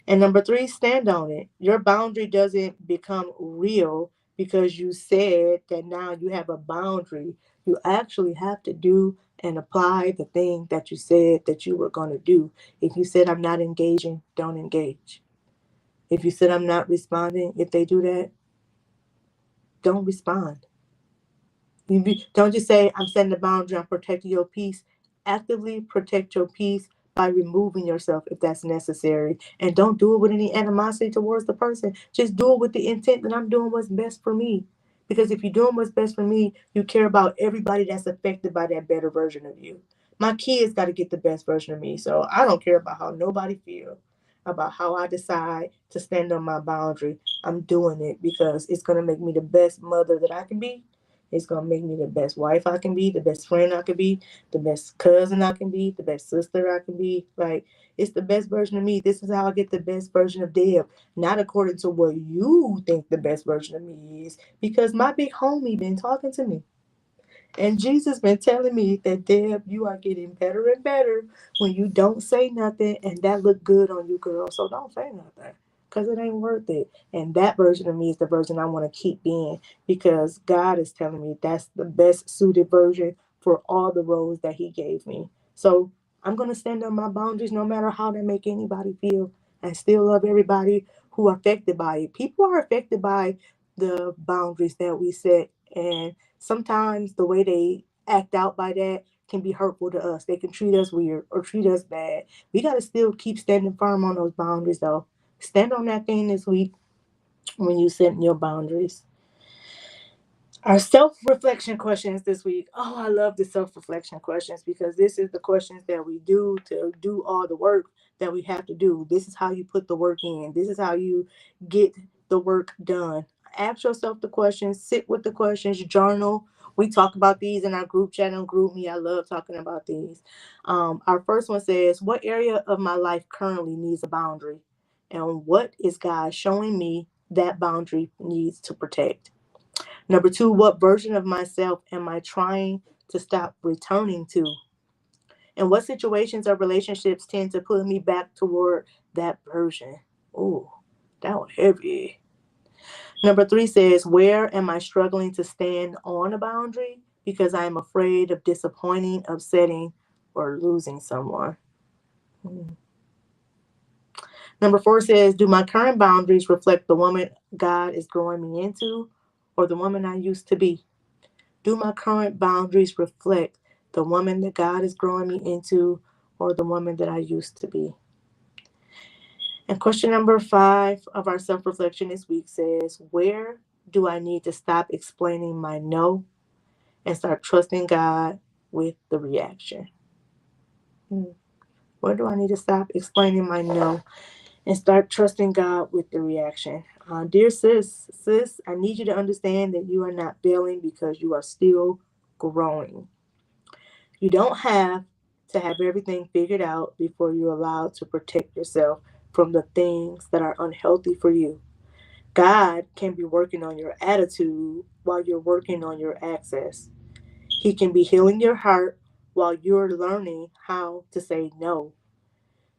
And number three, stand on it. Your boundary doesn't become real because you said that now you have a boundary. You actually have to do and apply the thing that you said that you were going to do. If you said, I'm not engaging, don't engage. If you said, I'm not responding, if they do that, don't respond. Don't just say, I'm setting the boundary, I'm protecting your peace. Actively protect your peace by removing yourself if that's necessary. And don't do it with any animosity towards the person. Just do it with the intent that I'm doing what's best for me. Because if you're doing what's best for me, you care about everybody that's affected by that better version of you. My kids got to get the best version of me. So I don't care about how nobody feels, about how I decide to stand on my boundary. I'm doing it because it's going to make me the best mother that I can be. It's gonna make me the best wife I can be, the best friend I can be, the best cousin I can be, the best sister I can be. Like, it's the best version of me. This is how I get the best version of Deb. Not according to what you think the best version of me is. Because my big homie been talking to me. And Jesus been telling me that, Deb, you are getting better and better when you don't say nothing, and that look good on you, girl. So don't say nothing because it ain't worth it. And that version of me is the version I want to keep being because God is telling me that's the best suited version for all the roles that He gave me. So I'm going to stand on my boundaries no matter how they make anybody feel and still love everybody who are affected by it. People are affected by the boundaries that we set. And sometimes the way they act out by that can be hurtful to us. They can treat us weird or treat us bad. We got to still keep standing firm on those boundaries, though. Stand on that thing this week when you set your boundaries. Our self-reflection questions this week. Oh, I love the self-reflection questions because this is the questions that we do to do all the work that we have to do. This is how you put the work in. This is how you get the work done. Ask yourself the questions, sit with the questions, journal. We talk about these in our group chat and group me. I love talking about these. Our first one says, what area of my life currently needs a boundary? And what is God showing me that boundary needs to protect? Number two, what version of myself am I trying to stop returning to? And what situations or relationships tend to pull me back toward that version? Oh, that was heavy. Number three says, where am I struggling to stand on a boundary because I am afraid of disappointing, upsetting, or losing someone? Hmm. Number four says, do my current boundaries reflect the woman God is growing me into or the woman I used to be? Do my current boundaries reflect the woman that God is growing me into or the woman that I used to be? And question number five of our self reflection this week says, where do I need to stop explaining my no and start trusting God with the reaction? Where do I need to stop explaining my no and start trusting God with the reaction? Dear sis, I need you to understand that you are not failing because you are still growing. You don't have to have everything figured out before you're allowed to protect yourself from the things that are unhealthy for you. God can be working on your attitude while you're working on your access. He can be healing your heart while you're learning how to say no.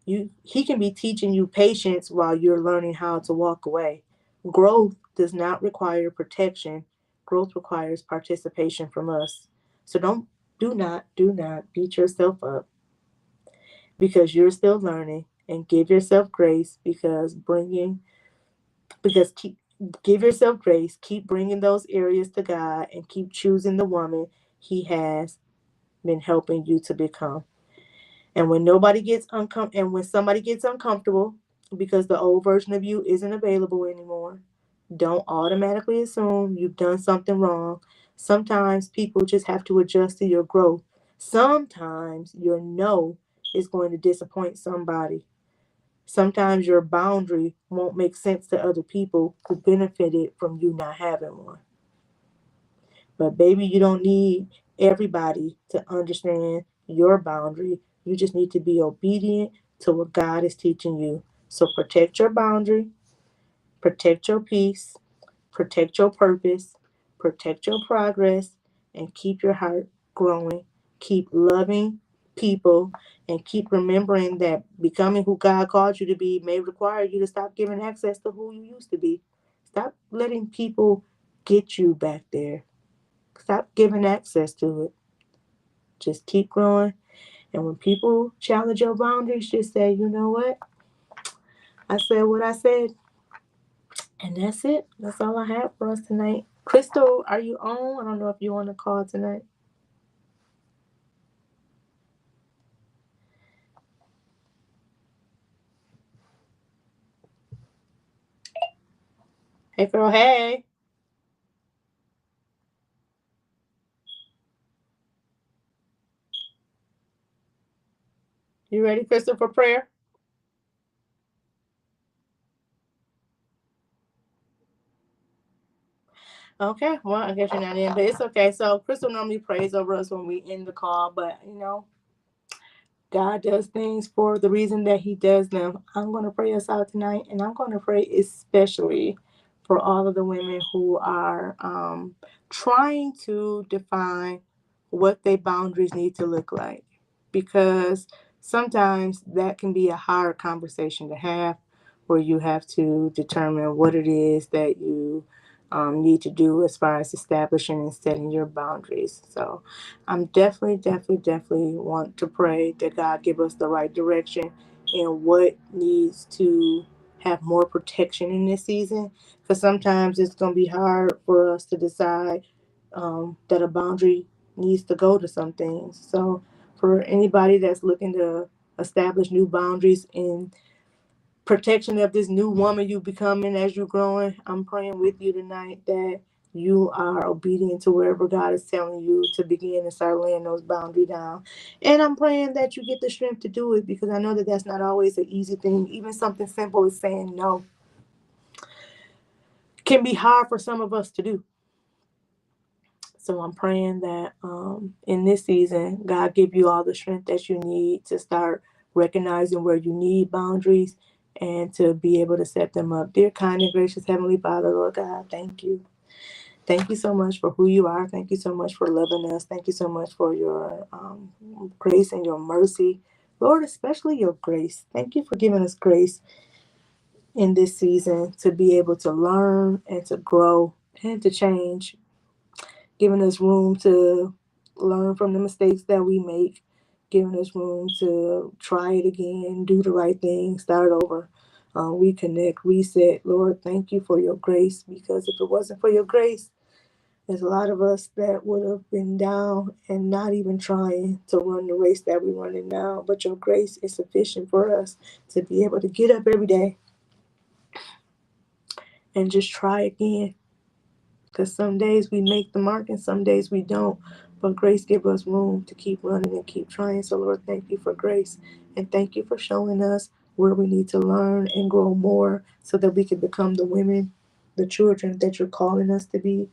He can be teaching you patience while you're learning how to walk away. Growth does not require protection. Growth requires participation from us. So do not beat yourself up because you're still learning, and give yourself grace because keep give yourself grace, keep bringing those areas to God and keep choosing the woman he has been helping you to become. And when somebody gets uncomfortable because the old version of you isn't available anymore, don't automatically assume you've done something wrong. Sometimes people just have to adjust to your growth. Sometimes your no is going to disappoint somebody. Sometimes your boundary won't make sense to other people who benefited from you not having one. But baby, you don't need everybody to understand your boundary. You just need to be obedient to what God is teaching you. So protect your boundary, protect your peace, protect your purpose, protect your progress, and keep your heart growing. Keep loving people and keep remembering that becoming who God called you to be may require you to stop giving access to who you used to be. Stop letting people get you back there. Stop giving access to it. Just keep growing. And when people challenge your boundaries, just say, you know what? I said what I said. And that's it. That's all I have for us tonight. Crystal, are you on? I don't know if you want to call tonight. Hey, girl. Hey. You ready, Crystal, for prayer? Okay. Well, I guess you're not in, but it's okay. So, Crystal normally prays over us when we end the call, but God does things for the reason that He does them. I'm going to pray us out tonight, and I'm going to pray especially for all of the women who are trying to define what their boundaries need to look like. Because sometimes that can be a hard conversation to have where you have to determine what it is that you need to do as far as establishing and setting your boundaries. So, I'm definitely want to pray that God give us the right direction and what needs to have more protection in this season. Because sometimes it's going to be hard for us to decide that a boundary needs to go to some things. So, for anybody that's looking to establish new boundaries in protection of this new woman you becoming as you're growing, I'm praying with you tonight that you are obedient to wherever God is telling you to begin and start laying those boundaries down. And I'm praying that you get the strength to do it because I know that that's not always an easy thing. Even something simple as saying no can be hard for some of us to do. So I'm praying that in this season, God give you all the strength that you need to start recognizing where you need boundaries and to be able to set them up. Dear kind and gracious Heavenly Father, Lord God, thank you. Thank you so much for who you are. Thank you so much for loving us. Thank you so much for your grace and your mercy. Lord, especially your grace. Thank you for giving us grace in this season to be able to learn and to grow and to change, giving us room to learn from the mistakes that we make, giving us room to try it again, do the right thing, start over, reconnect, reset. Lord, thank you for your grace because if it wasn't for your grace, there's a lot of us that would have been down and not even trying to run the race that we're running now. But your grace is sufficient for us to be able to get up every day and just try again. Because some days we make the mark and some days we don't. But grace gives us room to keep running and keep trying. So, Lord, thank you for grace. And thank you for showing us where we need to learn and grow more so that we can become the women, the children that you're calling us to be.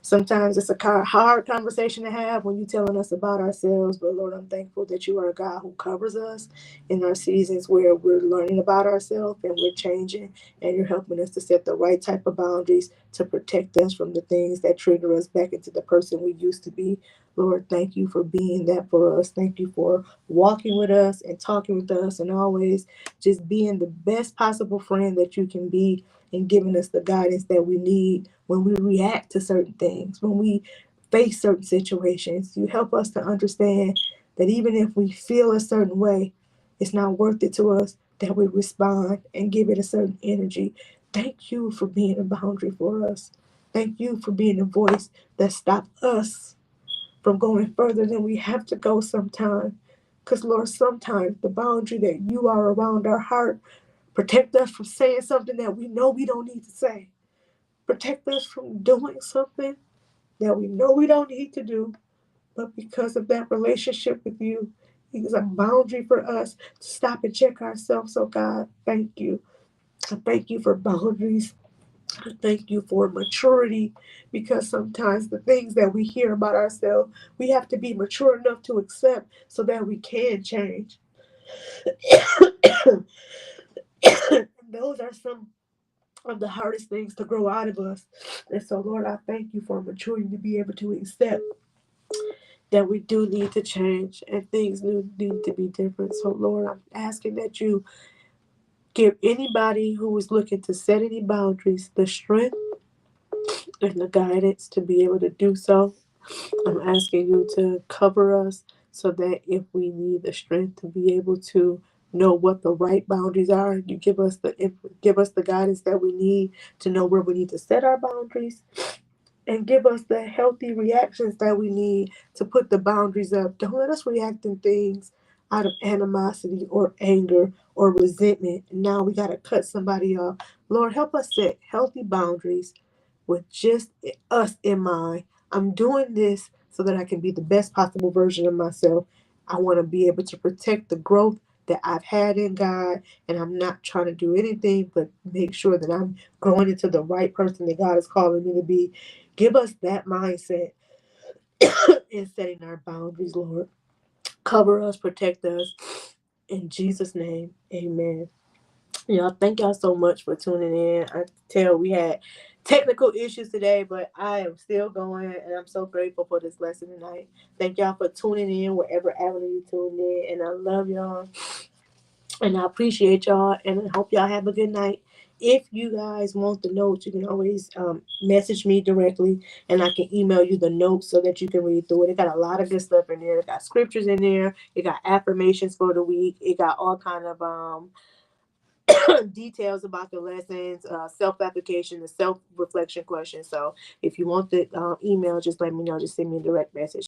Sometimes it's a hard conversation to have when you're telling us about ourselves, but Lord, I'm thankful that you are a God who covers us in our seasons where we're learning about ourselves and we're changing, and you're helping us to set the right type of boundaries to protect us from the things that trigger us back into the person we used to be. Lord, thank you for being that for us. Thank you for walking with us and talking with us and always just being the best possible friend that you can be and giving us the guidance that we need when we react to certain things, when we face certain situations. You help us to understand that even if we feel a certain way, it's not worth it to us that we respond and give it a certain energy. Thank you for being a boundary for us. Thank you for being a voice that stops us from going further than we have to go sometimes. Because, Lord, sometimes the boundary that you are around our heart protect us from saying something that we know we don't need to say. Protect us from doing something that we know we don't need to do. But because of that relationship with you, is a boundary for us to stop and check ourselves. So God, thank you. I thank you for boundaries. I thank you for maturity, because sometimes the things that we hear about ourselves, we have to be mature enough to accept so that we can change. And those are some of the hardest things to grow out of us. And so, Lord, I thank you for maturity to be able to accept that we do need to change and things need to be different. So, Lord, I'm asking that you give anybody who is looking to set any boundaries the strength and the guidance to be able to do so. I'm asking you to cover us so that if we need the strength to be able to know what the right boundaries are, you give us the guidance that we need to know where we need to set our boundaries, and give us the healthy reactions that we need to put the boundaries up. Don't let us react in things out of animosity or anger or resentment. Now we got to cut somebody off. Lord, help us set healthy boundaries with just us in mind. I'm doing this so that I can be the best possible version of myself. I want to be able to protect the growth that I've had in God, and I'm not trying to do anything but make sure that I'm growing into the right person that God is calling me to be. Give us that mindset in setting our boundaries, Lord. Cover us, protect us. In Jesus' name, amen. Y'all, thank y'all so much for tuning in. I tell we had technical issues today, but I am still going, and I'm so grateful for this lesson tonight. Thank y'all for tuning in wherever avenue you tuned in, and I love y'all, and I appreciate y'all, and I hope y'all have a good night. If you guys want the notes, you can always message me directly, and I can email you the notes so that you can read through it. It got a lot of good stuff in there. It got scriptures in there. It got affirmations for the week. It got all kind of details about the lessons, self-application, the self-reflection questions. So if you want the email, just let me know. Just send me a direct message.